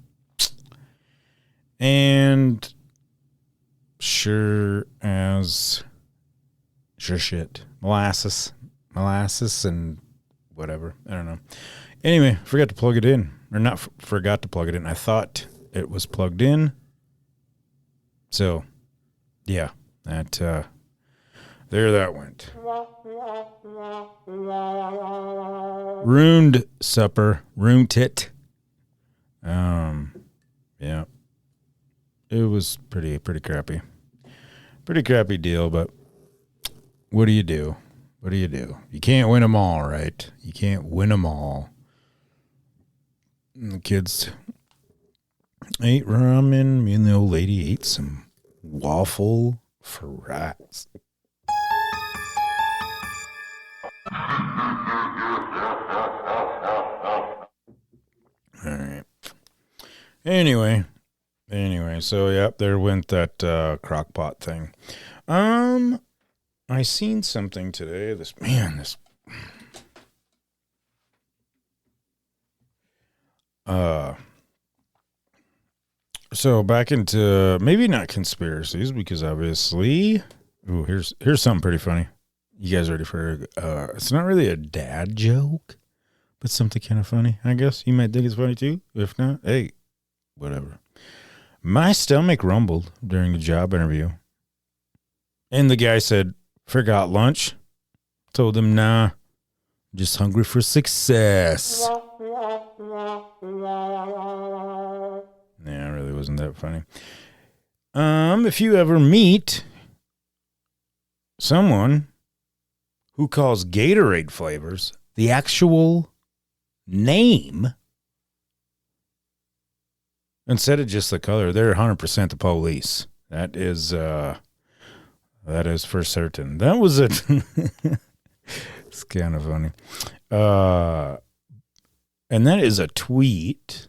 S8: and sure shit, molasses and whatever, I don't know. Anyway, forgot to plug it in, or not forgot to plug it in. I thought it was plugged in, so yeah, that there that went. Ruined supper. Ruined it. Yeah. It was pretty crappy. Pretty crappy deal, but what do you do? What do you do? You can't win them all, right? You can't win them all. And the kids ate ramen. Me and the old lady ate some waffle fries. All right. Anyway, so yep, there went that crockpot thing. I seen something today. So back into maybe not conspiracies, because obviously, here's something pretty funny. You guys ready for it's not really a dad joke, but something kind of funny, I guess. You might think it's funny too. If not, hey, whatever. My stomach rumbled during a job interview. And the guy said, forgot lunch. Told him, nah, just hungry for success. Yeah, it really wasn't that funny. If you ever meet someone who calls Gatorade flavors the actual name instead of just the color, they're 100% the police. That is for certain. That was it. It's kind of funny. And that is a tweet.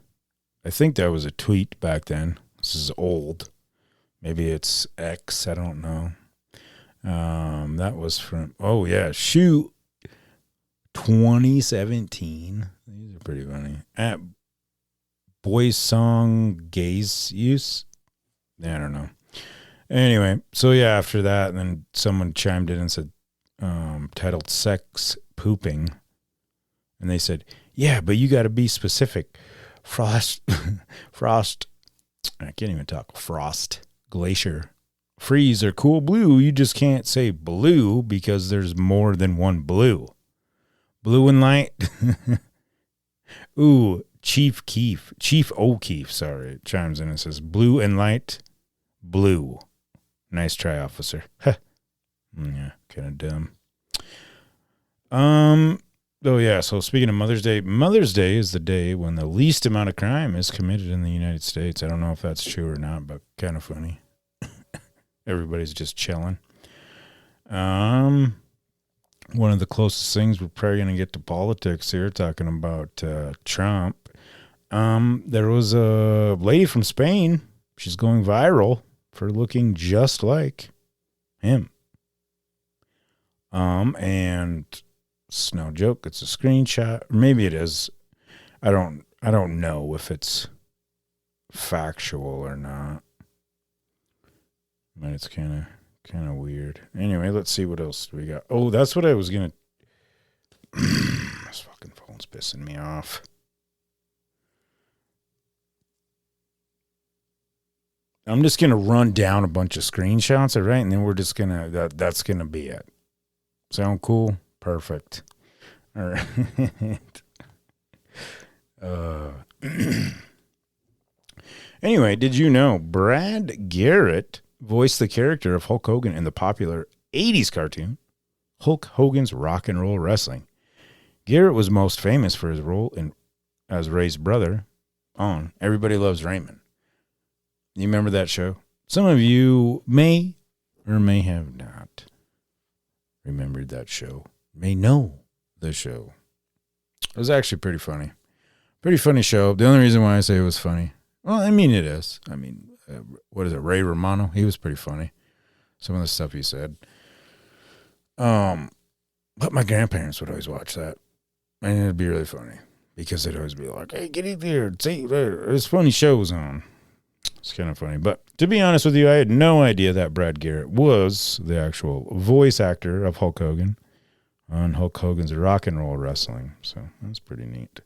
S8: I think that was a tweet back then. This is old. Maybe it's X. I don't know. That was from, shoot. 2017. These are pretty funny. At Boys Song Gaze Use. I don't know. Anyway, so yeah, after that, then someone chimed in and said, titled Sex Pooping. And they said, yeah, but you got to be specific. Frost, I can't even talk. Frost, glacier, freeze, or cool blue. You just can't say blue because there's more than one blue. Blue and light. Ooh, Chief O'Keefe, sorry, chimes in and says, blue and light, blue. Nice try, officer. Huh. Yeah, kind of dumb. Oh yeah, so speaking of Mother's Day is the day when the least amount of crime is committed in the United States. I don't know if that's true or not, but kind of funny. Everybody's just chilling. One of the closest things we're probably going to get to politics here, talking about Trump. There was a lady from Spain. She's going viral for looking just like him. And it's no joke. It's a screenshot. Maybe it is. I don't know if it's factual or not. But it's kind of weird. Anyway, let's see what else we got. Oh, that's what I was gonna. This fucking phone's pissing me off. I'm just gonna run down a bunch of screenshots, all right, and then we're just gonna that's gonna be it. Sound cool? Perfect. All right. Anyway, did you know Brad Garrett voiced the character of Hulk Hogan in the popular 80s cartoon Hulk Hogan's Rock and Roll Wrestling? Garrett was most famous for his role as Ray's brother on Everybody Loves Raymond. You remember that show? Some of you may or may have not remembered that show, may know the show. It was actually pretty funny. Pretty funny show. The only reason why I say it was funny, well, I mean, it is. I mean, what is it, Ray Romano? He was pretty funny. Some of the stuff he said. But my grandparents would always watch that. And it'd be really funny. Because they'd always be like, hey, get in there. See, there's funny shows on. It's kind of funny. But to be honest with you, I had no idea that Brad Garrett was the actual voice actor of Hulk Hogan on Hulk Hogan's Rock and Roll Wrestling. So that's pretty neat.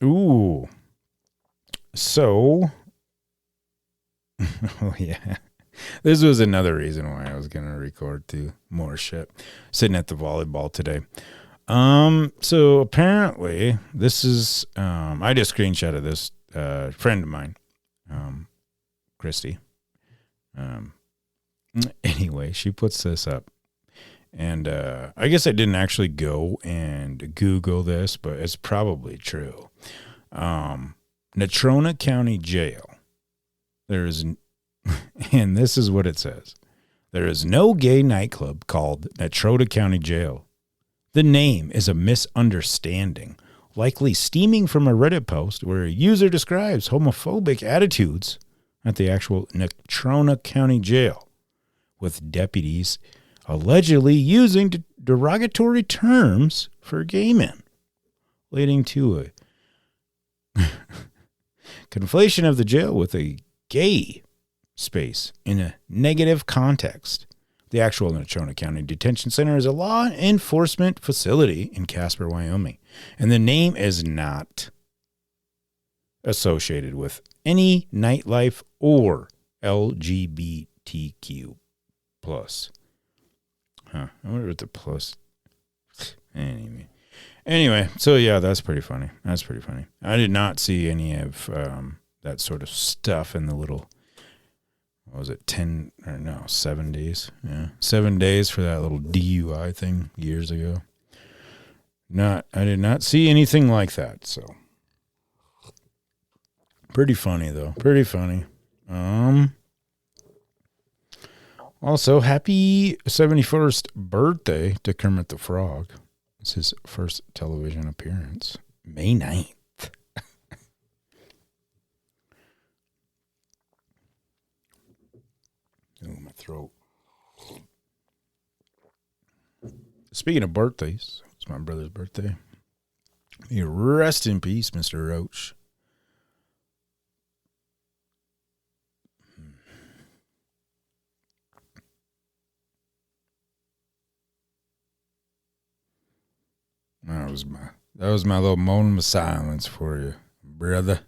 S8: Ooh. So, oh yeah. This was another reason why I was going to record too. More shit. Sitting at the volleyball today. So apparently this is, I just screenshotted this, friend of mine, Christy. Anyway, she puts this up and, I guess I didn't actually go and Google this, but it's probably true. Natrona County Jail. There is, and this is what it says. There is no gay nightclub called Natrona County Jail. The name is a misunderstanding, likely stemming from a Reddit post where a user describes homophobic attitudes at the actual Natrona County Jail, with deputies allegedly using derogatory terms for gay men, leading to a conflation of the jail with a gay space in a negative context. The actual Natrona County Detention Center is a law enforcement facility in Casper, Wyoming, and the name is not associated with any nightlife or LGBTQ plus. Huh? I wonder what the plus. Anyway, so yeah, that's pretty funny. That's pretty funny. I did not see any of that sort of stuff in the little. What was it, 7 days? Yeah, 7 days for that little DUI thing years ago. I did not see anything like that, so. Pretty funny, though. Pretty funny. Also, happy 71st birthday to Kermit the Frog. It's his first television appearance. May 9th. Oh, my throat. Speaking of birthdays, it's my brother's birthday. May you rest in peace, Mr. Roach. That was my little moment of silence for you, brother.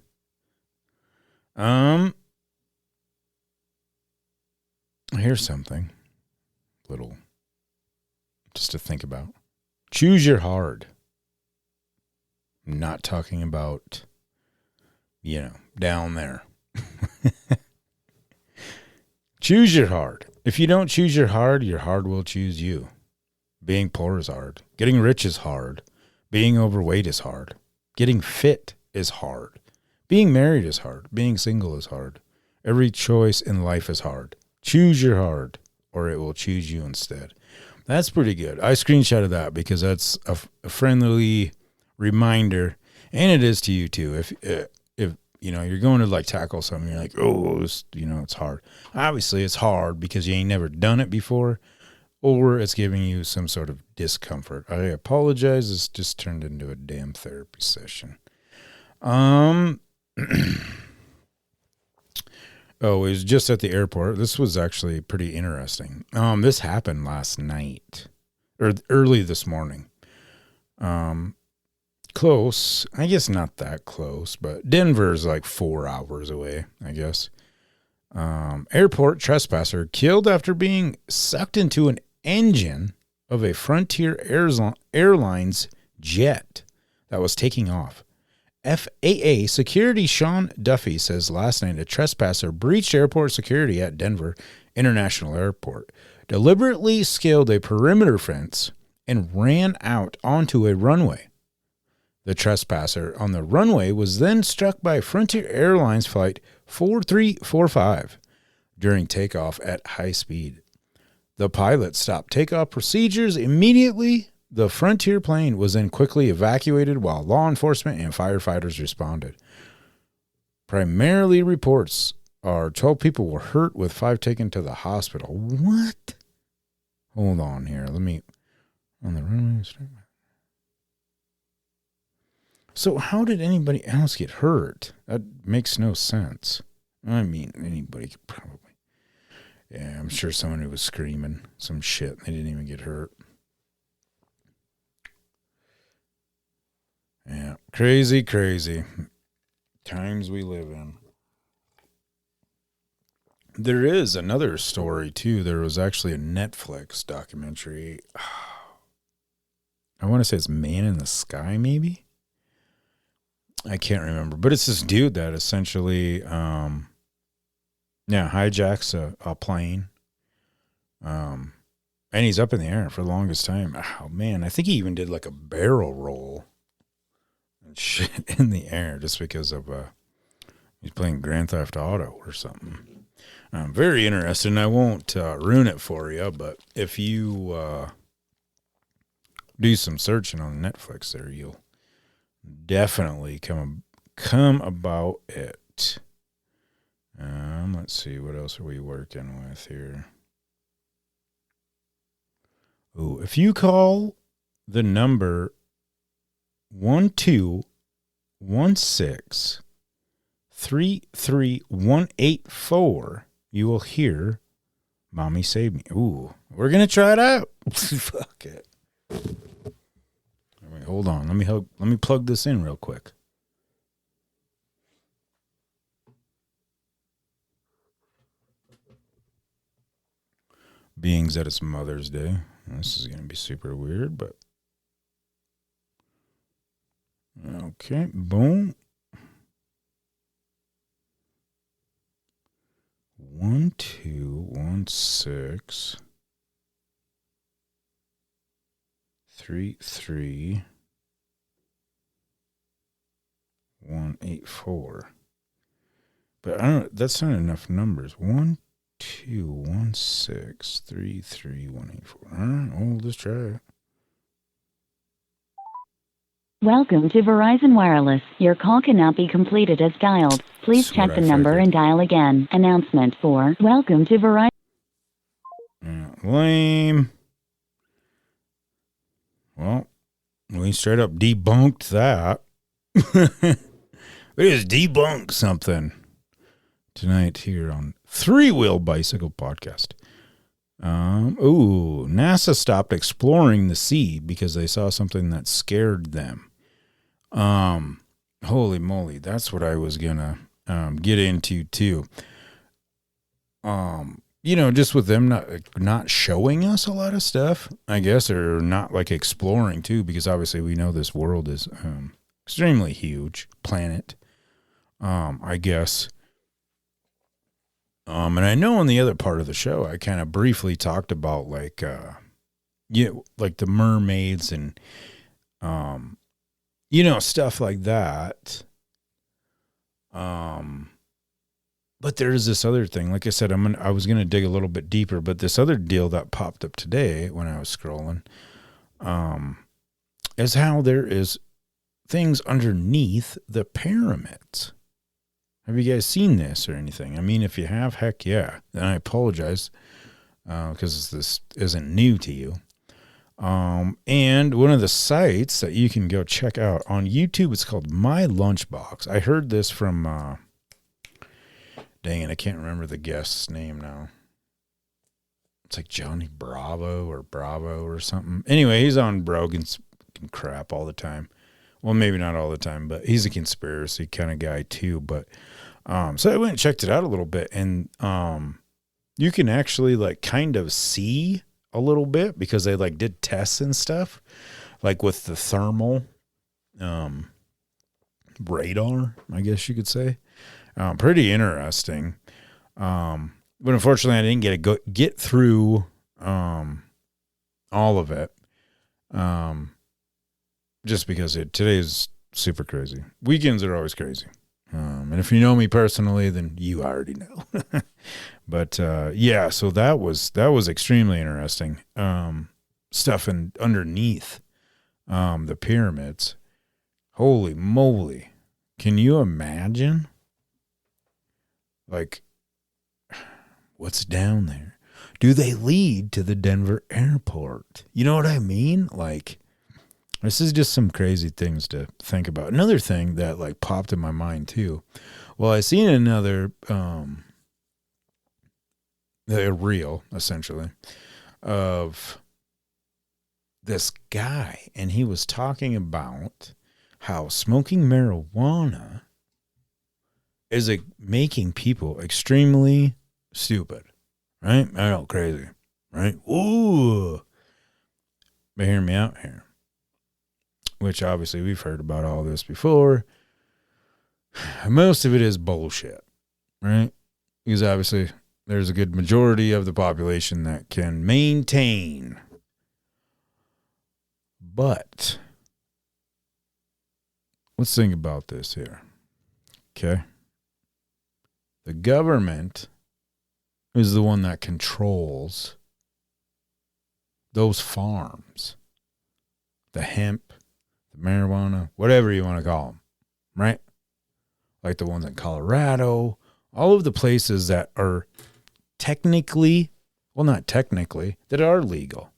S8: Here's something little just to think about. Choose your hard. I'm not talking about, down there. Choose your hard. If you don't choose your hard will choose you. Being poor is hard. Getting rich is hard. Being overweight is hard. Getting fit is hard. Being married is hard. Being single is hard. Every choice in life is hard. Choose your hard, or it will choose you instead. That's pretty good. I screenshotted that because that's a friendly reminder, and it is to you too. If you're going to like tackle something, you're like, oh, it's hard. Obviously, it's hard because you ain't never done it before. Or it's giving you some sort of discomfort. I apologize. It's just turned into a damn therapy session. Oh, it was just at the airport. This was actually pretty interesting. This happened last night or early this morning. Close. I guess not that close, but Denver's like 4 hours away, I guess. Airport trespasser killed after being sucked into an engine of a Frontier Airlines jet that was taking off. FAA security Sean Duffy says last night a trespasser breached airport security at Denver International Airport, deliberately scaled a perimeter fence, and ran out onto a runway. The trespasser on the runway was then struck by Frontier Airlines Flight 4345 during takeoff at high speed. The pilot stopped takeoff procedures immediately. The Frontier plane was then quickly evacuated while law enforcement and firefighters responded. Primarily reports are 12 people were hurt with 5 taken to the hospital. What? Hold on here. Let me... On the runway... So how did anybody else get hurt? That makes no sense. I mean, anybody could probably... Yeah, I'm sure someone who was screaming some shit. They didn't even get hurt. Yeah, crazy, crazy times we live in. There is another story, too. There was actually a Netflix documentary. I want to say it's Man in the Sky, maybe? I can't remember. But it's this dude that essentially... hijacks a plane. And he's up in the air for the longest time. Oh, man. I think he even did like a barrel roll and shit in the air just because of he's playing Grand Theft Auto or something. Very interesting. I won't ruin it for you, but if you do some searching on Netflix there, you'll definitely come about it. Let's see, what else are we working with here? Oh, if you call the number 1216-33184, you will hear Mommy Save Me. Ooh, we're going to try it out. Fuck it. All right, hold on. Let me plug this in real quick. Being that it's Mother's Day. This is going to be super weird, but... Okay, boom. 1216-33184. But I don't... That's not enough numbers. 1216-33184. All right, well, let's try it.
S12: Welcome to Verizon Wireless. Your call cannot be completed as dialed. Please check the number and dial again. Announcement for Welcome to Verizon.
S8: Lame. Well, we straight up debunked that. We just debunked something tonight here on Three Wheel Bicycle Podcast. NASA stopped exploring the sea because they saw something that scared them. Holy moly, that's what I was gonna get into too. Just with them not showing us a lot of stuff, I guess, or not like exploring too, because obviously we know this world is extremely huge planet. I guess. And I know in the other part of the show, I kind of briefly talked about like the mermaids and, stuff like that. But there's this other thing. Like I said, I was going to dig a little bit deeper, but this other deal that popped up today when I was scrolling, is how there is things underneath the pyramids. Have you guys seen this or anything? I mean, if you have, heck yeah. Then I apologize because this isn't new to you. And one of the sites that you can go check out on YouTube, it's called My Lunchbox. I heard this from, dang it, I can't remember the guest's name now. It's like Johnny Bravo or something. Anyway, he's on Rogan's crap all the time. Well, maybe not all the time, but he's a conspiracy kind of guy too. But so I went and checked it out a little bit, and you can actually like kind of see a little bit because they like did tests and stuff, like with the thermal radar, I guess you could say. Pretty interesting. But unfortunately, I didn't get through all of it. Just because today is super crazy. Weekends are always crazy. And if you know me personally, then you already know. But yeah, so that was extremely interesting. Stuff underneath the pyramids. Holy moly. Can you imagine? Like, what's down there? Do they lead to the Denver airport? You know what I mean? Like, this is just some crazy things to think about. Another thing that like popped in my mind too. Well, I seen another a reel essentially of this guy, and he was talking about how smoking marijuana is making people extremely stupid, right? I know, crazy, right? Ooh, but hear me out here. Which obviously we've heard about all this before. Most of it is bullshit, right? Because obviously there's a good majority of the population that can maintain. But let's think about this here. Okay. The government is the one that controls those farms, the hemp, the marijuana, whatever you want to call them, right? Like the ones in Colorado, all of the places that are technically, well, not technically, that are legal.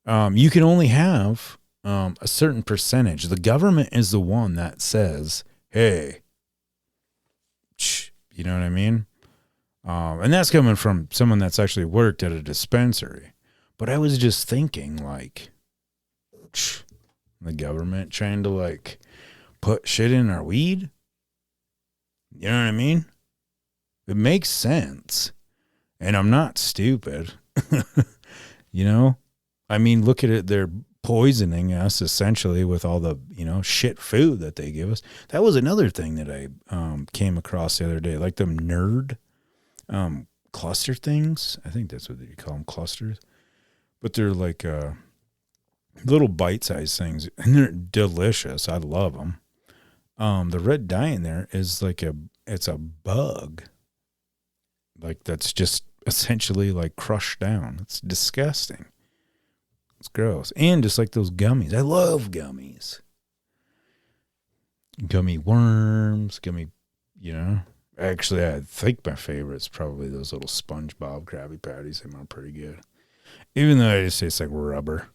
S8: You can only have a certain percentage. The government is the one that says, hey, you know what I mean? And that's coming from someone that's actually worked at a dispensary. But I was just thinking, like, the government trying to, like, put shit in our weed? You know what I mean? It makes sense. And I'm not stupid. You know? I mean, look at it. They're poisoning us, essentially, with all the, shit food that they give us. That was another thing that I came across the other day. Like them nerd cluster things. I think that's what you call them, clusters. But they're like little bite-sized things, and they're delicious. I love them. The red dye in there is like it's a bug. Like that's just essentially like crushed down. It's disgusting. It's gross. And just like those gummies. I love gummies. Gummy worms, Actually, I think my favorite's probably those little SpongeBob Krabby Patties. They are pretty good. Even though I just taste like rubber.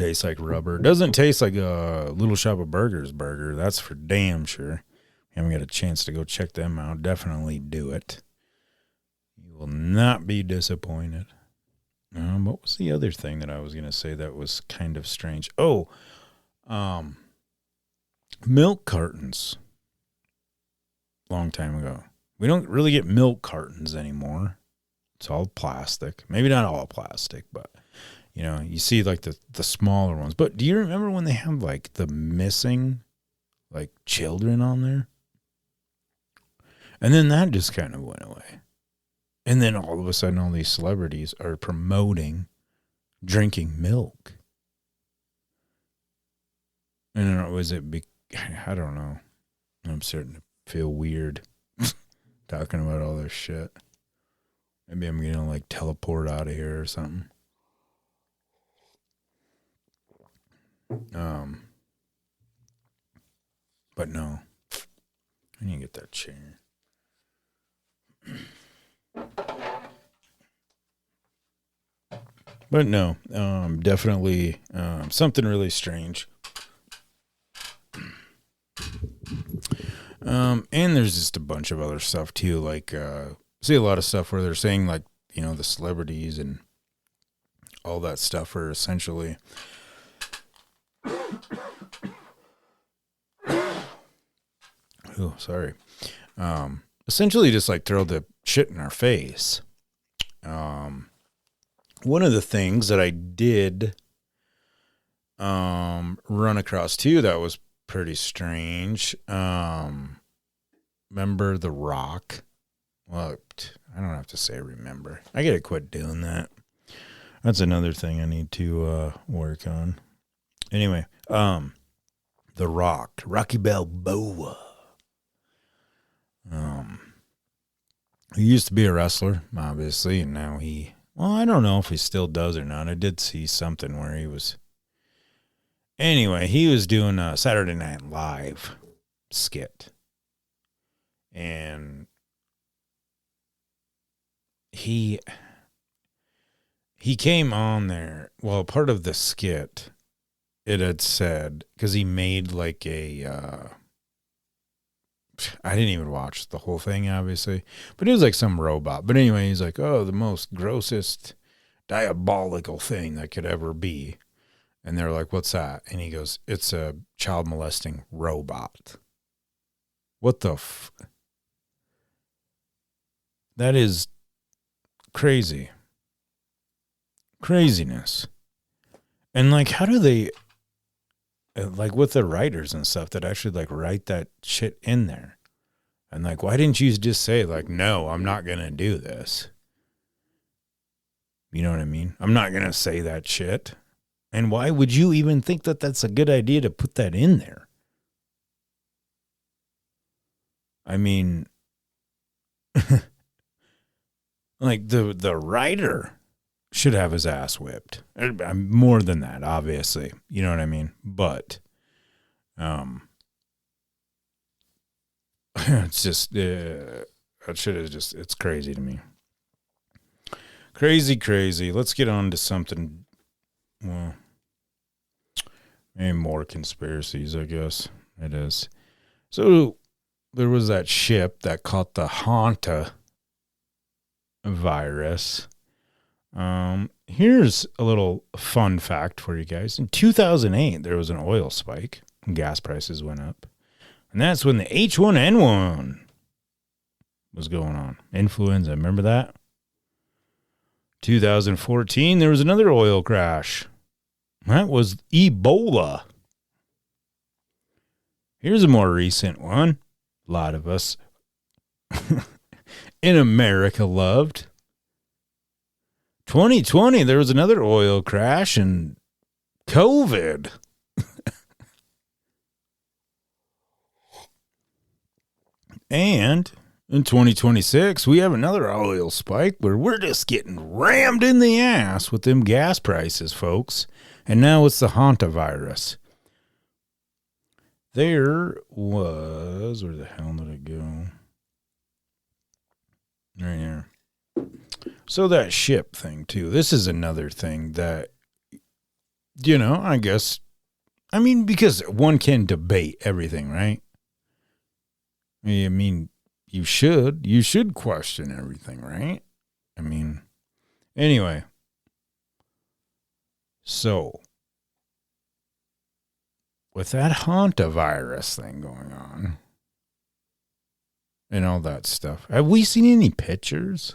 S8: Tastes like rubber. Doesn't taste like a Little Shop of Burgers burger. That's for damn sure. Haven't got a chance to go check them out. Definitely do it. You will not be disappointed. What was the other thing that I was going to say that was kind of strange? Oh, milk cartons. Long time ago. We don't really get milk cartons anymore. It's all plastic. Maybe not all plastic, but you know, you see like the smaller ones. But do you remember when they had like the missing like children on there? And then that just kind of went away. And then all of a sudden all these celebrities are promoting drinking milk. And then I don't know. I'm starting to feel weird talking about all this shit. Maybe I'm going to like teleport out of here or something. But no. I need to get that chair. But no, definitely something really strange. And there's just a bunch of other stuff too. Like, see a lot of stuff where they're saying like, you know, the celebrities and all that stuff are essentially essentially just like throw the shit in our face. One of the things that I did run across too that was pretty strange. Remember The Rock? Well, I don't have to say remember. I gotta quit doing that. That's another thing I need to work on. Anyway, The Rock, Rocky Balboa. He used to be a wrestler, obviously, and now I don't know if he still does or not. I did see something where he was. Anyway, he was doing a Saturday Night Live skit. And he came on there. Well, part of the skit, it had said, because he made like I didn't even watch the whole thing, obviously, but it was like some robot. But anyway, he's like, oh, the most grossest diabolical thing that could ever be. And they're like, what's that? And he goes, it's a child molesting robot. What the That is crazy. Craziness. And like, how do they, like with the writers and stuff that actually like write that shit in there? And like, why didn't you just say like, no, I'm not going to do this? You know what I mean? I'm not going to say that shit. And why would you even think that that's a good idea to put that in there? I mean, like the writer should have his ass whipped. More than that, obviously. You know what I mean? But it's just that shit is just, it's crazy to me. Crazy. Let's get on to something, well, maybe more conspiracies, I guess it is. So there was that ship that caught the Hanta virus. Here's a little fun fact for you guys. In 2008, there was an oil spike and gas prices went up. And that's when the H1N1 was going on. Influenza, remember that? 2014, there was another oil crash. That was Ebola. Here's a more recent one. A lot of us in America loved. 2020, there was another oil crash and COVID. And in 2026, we have another oil spike where we're just getting rammed in the ass with them gas prices, folks. And now it's the Hanta virus. There was, where the hell did it go? Right here. So that ship thing, too. This is another thing that I guess, because one can debate everything, right? I mean, you should question everything, right? Anyway. So, with that hantavirus thing going on and all that stuff, have we seen any pictures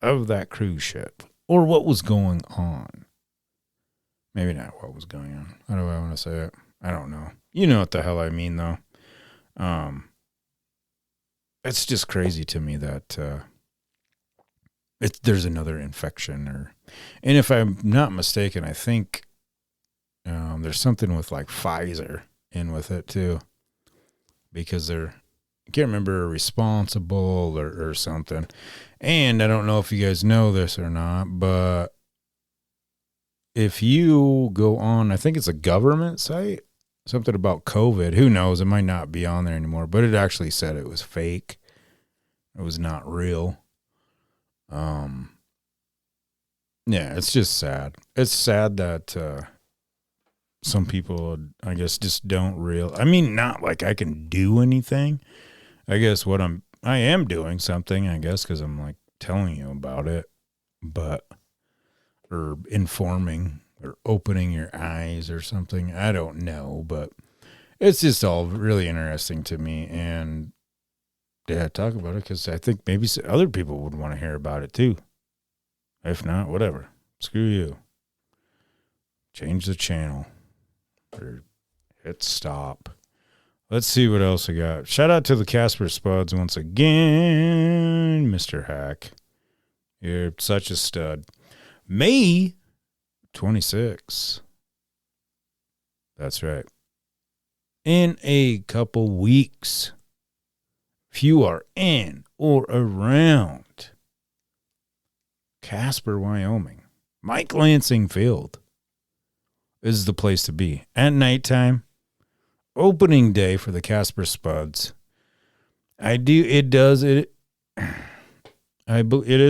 S8: of that cruise ship or what was going on? Maybe not what was going on. How do I want to say it? I don't know. You know what the hell I mean, though. It's just crazy to me that there's another infection, and if I'm not mistaken, I think there's something with like Pfizer in with it too, because I can't remember, responsible or something. And I don't know if you guys know this or not, but if you go on, I think it's a government site, something about COVID. Who knows? It might not be on there anymore, but it actually said it was fake. It was not real. Yeah, it's just sad. It's sad that some people, I guess, just don't not like I can do anything. I guess I am doing something, I guess, because I'm like telling you about it, or informing or opening your eyes or something. I don't know, but it's just all really interesting to me. And yeah, talk about it because I think maybe other people would want to hear about it too. If not, whatever. Screw you. Change the channel or hit stop. Let's see what else I got. Shout out to the Casper Spuds once again, Mr. Hack. You're such a stud. May 26. That's right. In a couple weeks, if you are in or around Casper, Wyoming, Mike Lansing Field is the place to be. At nighttime, opening day for the Casper Spuds. It is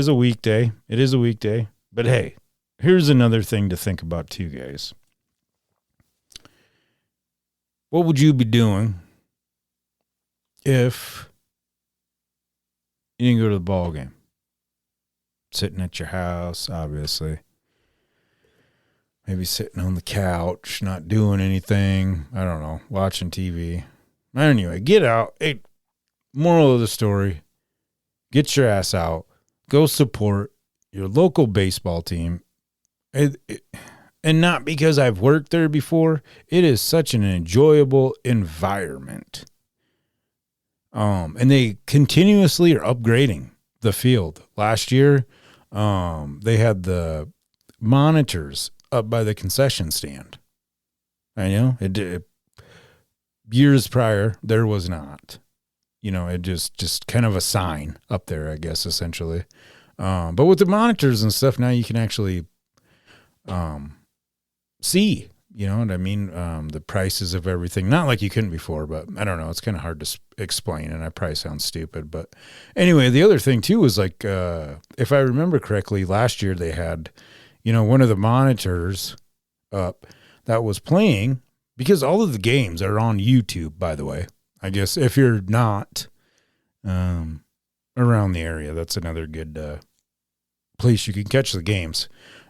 S8: a weekday. It is a weekday. But hey, here's another thing to think about too, guys. What would you be doing if you didn't go to the ball game? Sitting at your house, obviously. Maybe sitting on the couch, not doing anything. I don't know, watching TV. Anyway, get out. Hey, moral of the story, get your ass out. Go support your local baseball team. And not because I've worked there before. It is such an enjoyable environment. And they continuously are upgrading the field. Last year, they had the monitors up by the concession stand. I know years prior, there was not, it just kind of a sign up there, I guess, essentially. But with the monitors and stuff, now you can actually, see, you know what I mean? The prices of everything, not like you couldn't before, but I don't know. It's kind of hard to explain, and I probably sound stupid, but anyway, the other thing too was like, if I remember correctly, last year they had, one of the monitors up that was playing, because all of the games are on YouTube, by the way. I guess if you're not around the area, that's another good place you can catch the games.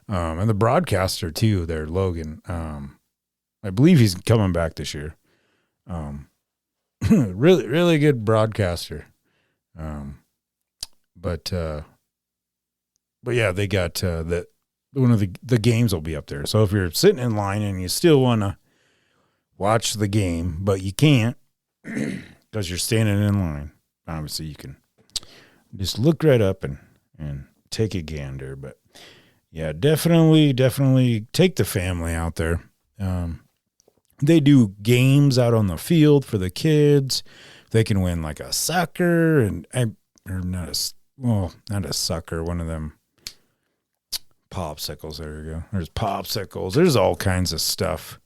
S8: And the broadcaster too there, Logan, I believe he's coming back this year. Really, really good broadcaster. But yeah, they got one of the games will be up there. So if you're sitting in line and you still want to watch the game, but you can't because you're standing in line, obviously you can just look right up and take a gander. But yeah, definitely take the family out there. They do games out on the field for the kids. They can win like a sucker not a sucker, one of them popsicles. There you go. There's popsicles. There's all kinds of stuff.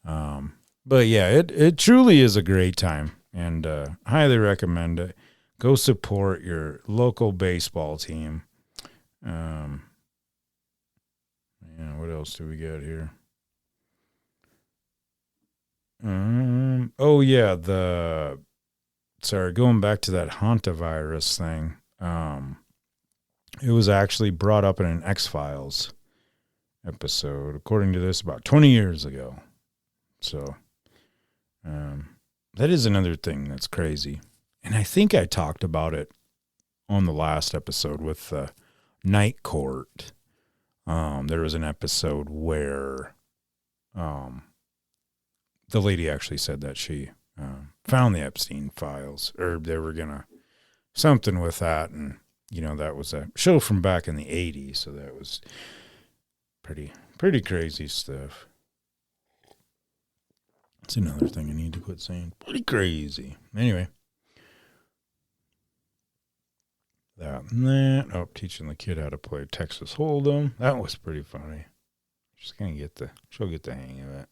S8: But yeah, it truly is a great time, and highly recommend it. Go support your local baseball team. Yeah, what else do we got here? Oh yeah, going back to that hantavirus thing. It was actually brought up in an X-Files episode, according to this, about 20 years ago. So, that is another thing that's crazy. And I think I talked about it on the last episode with Night Court. There was an episode where the lady actually said that she found the Epstein files, or they were going to something with that. And, that was a show from back in the 80s. So that was pretty crazy stuff. That's another thing I need to quit saying. Pretty crazy. Anyway. That and that. Oh, teaching the kid how to play Texas Hold'em. That was pretty funny. She'll get the hang of it.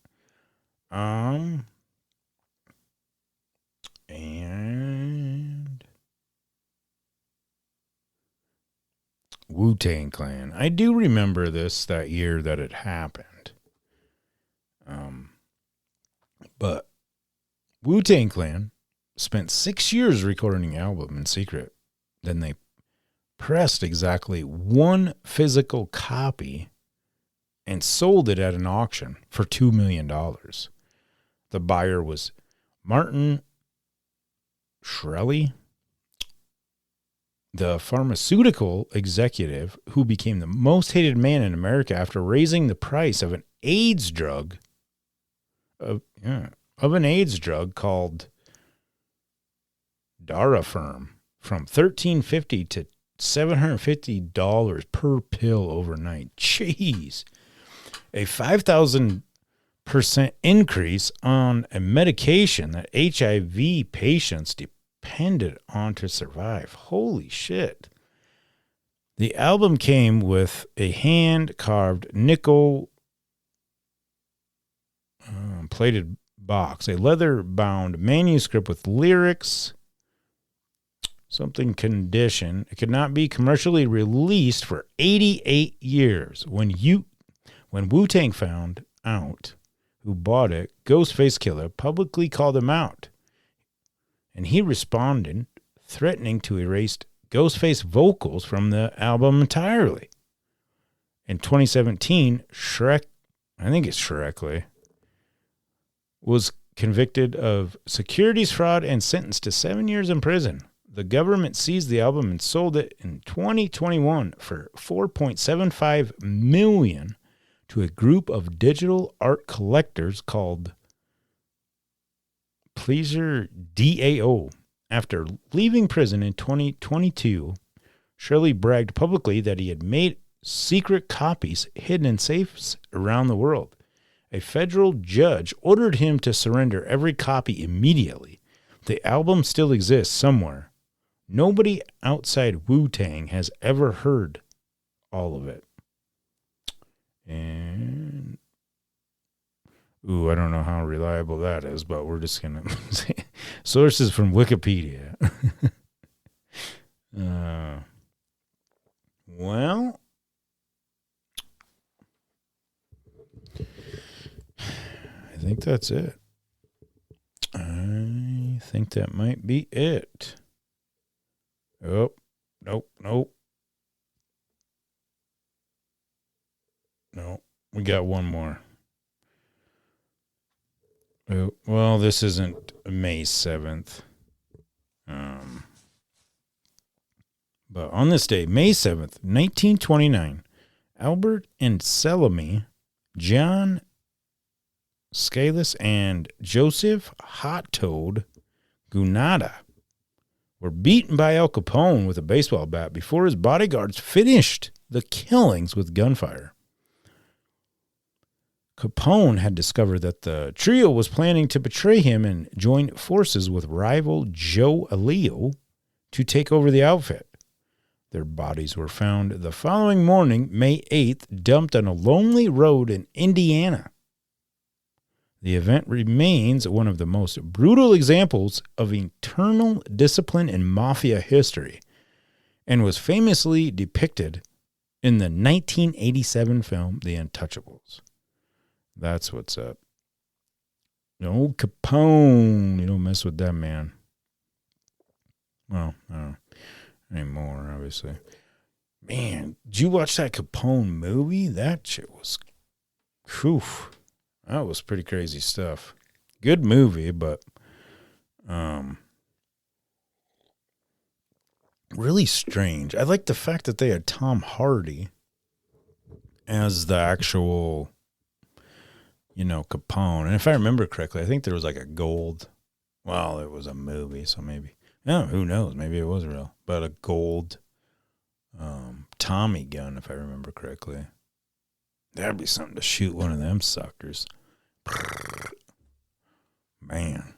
S8: And Wu-Tang Clan. I do remember that year that it happened. But Wu-Tang Clan spent 6 years recording the album in secret. Then they pressed exactly one physical copy and sold it at an auction for $2 million. The buyer was Martin Shkreli, the pharmaceutical executive who became the most hated man in America after raising the price of an AIDS drug called Darafirm from $1,350 to $750 per pill overnight. Jeez. A 5,000% increase on a medication that HIV patients depended on to survive. Holy shit. The album came with a hand-carved nickel plated box, a leather-bound manuscript with lyrics, something condition. It could not be commercially released for 88 years. When Wu-Tang found out who bought it, Ghostface Killer publicly called him out. And he responded, threatening to erase Ghostface vocals from the album entirely. In 2017, Shkreli was convicted of securities fraud and sentenced to 7 years in prison. The government seized the album and sold it in 2021 for $4.75 million to a group of digital art collectors called Pleasure DAO. After leaving prison in 2022, Shkreli bragged publicly that he had made secret copies hidden in safes around the world. A federal judge ordered him to surrender every copy immediately. The album still exists somewhere. Nobody outside Wu-Tang has ever heard all of it. And, I don't know how reliable that is, but we're just going to say sources from Wikipedia. Well, I think that's it. I think that might be it. Oh, nope. No, we got one more. Oh, well, this isn't May 7th. But on this day, May 7th, 1929, Albert and Salome, John Scalise, and Joseph Hot Toad Gunada were beaten by Al Capone with a baseball bat before his bodyguards finished the killings with gunfire. Capone had discovered that the trio was planning to betray him and join forces with rival Joe Aleo to take over the outfit. Their bodies were found the following morning, May 8th, dumped on a lonely road in Indiana. The event remains one of the most brutal examples of internal discipline in mafia history and was famously depicted in the 1987 film The Untouchables. That's what's up. No Capone. You don't mess with that man. Well, I don't know. Anymore, obviously. Man, did you watch that Capone movie? That shit was... Whew. That was pretty crazy stuff. Good movie, but... really strange. I like the fact that they had Tom Hardy as the actual, Capone. And if I remember correctly, I think there was like a gold. Well, it was a movie, so maybe. No, who knows? Maybe it was real. But a gold Tommy gun, if I remember correctly. That'd be something to shoot one of them suckers. Man.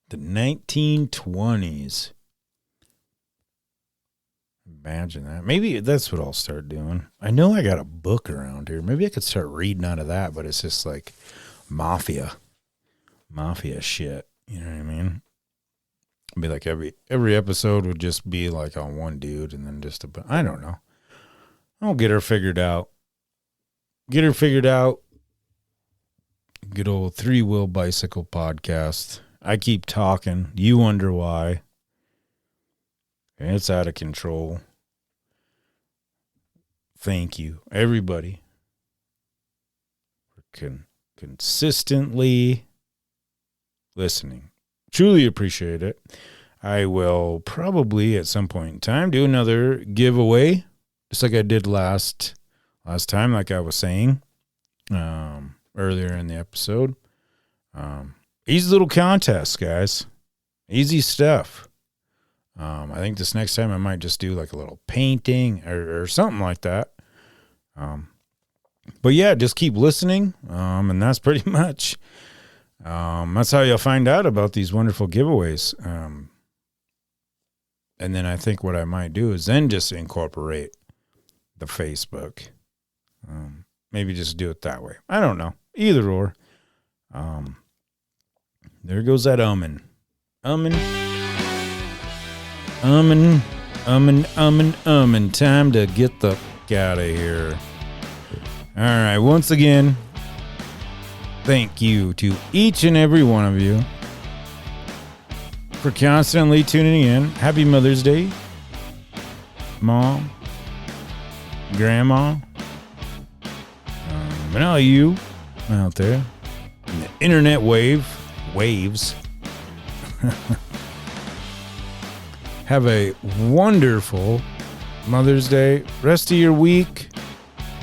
S8: The 1920s. Imagine that. Maybe that's what I'll start doing. I know I got a book around here. Maybe I could start reading out of that, but it's just like mafia shit. You know what I mean? It'd be like every episode would just be like on one dude, and then just I don't know. I'll get her figured out. Good old 3-Wheel Bicycle Podcast. I keep talking. You wonder why. And it's out of control. Thank you, everybody, for consistently listening. Truly appreciate it. I will probably at some point in time do another giveaway, just like I did last time, like I was saying earlier in the episode. Easy little contests, guys. Easy stuff. I think this next time I might just do like a little painting or something like that. But yeah, just keep listening. And that's pretty much, that's how you'll find out about these wonderful giveaways. And then I think what I might do is then just incorporate the Facebook. Maybe just do it that way. I don't know. Either or. There goes that umming. Time to get the fuck out of here. All right. Once again, thank you to each and every one of you for constantly tuning in. Happy Mother's Day, Mom, Grandma, and all you out there in the internet waves. Have a wonderful Mother's Day. Rest of your week.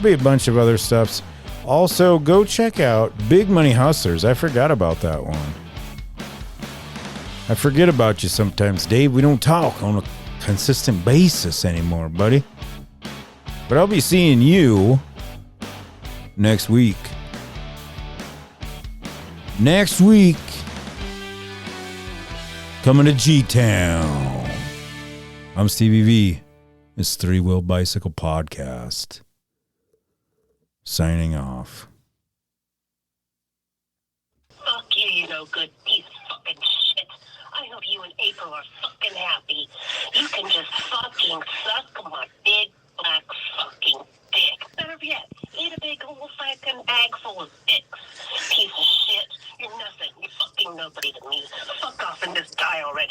S8: Be a bunch of other stuffs. Also, go check out Big Money Hustlers. I forgot about that one. I forget about you sometimes, Dave. We don't talk on a consistent basis anymore, buddy. But I'll be seeing you next week. Coming to G-Town. I'm Stevie V. It's 3-Wheel Bicycle Podcast. Signing off.
S13: Fuck you, you no good piece of fucking shit. I hope you and April are fucking happy. You can just fucking suck my big black fucking dick. Better yet, eat a big whole fucking bag full of dicks. Piece of shit. You're nothing. You're fucking nobody to me. Fuck off and just die already.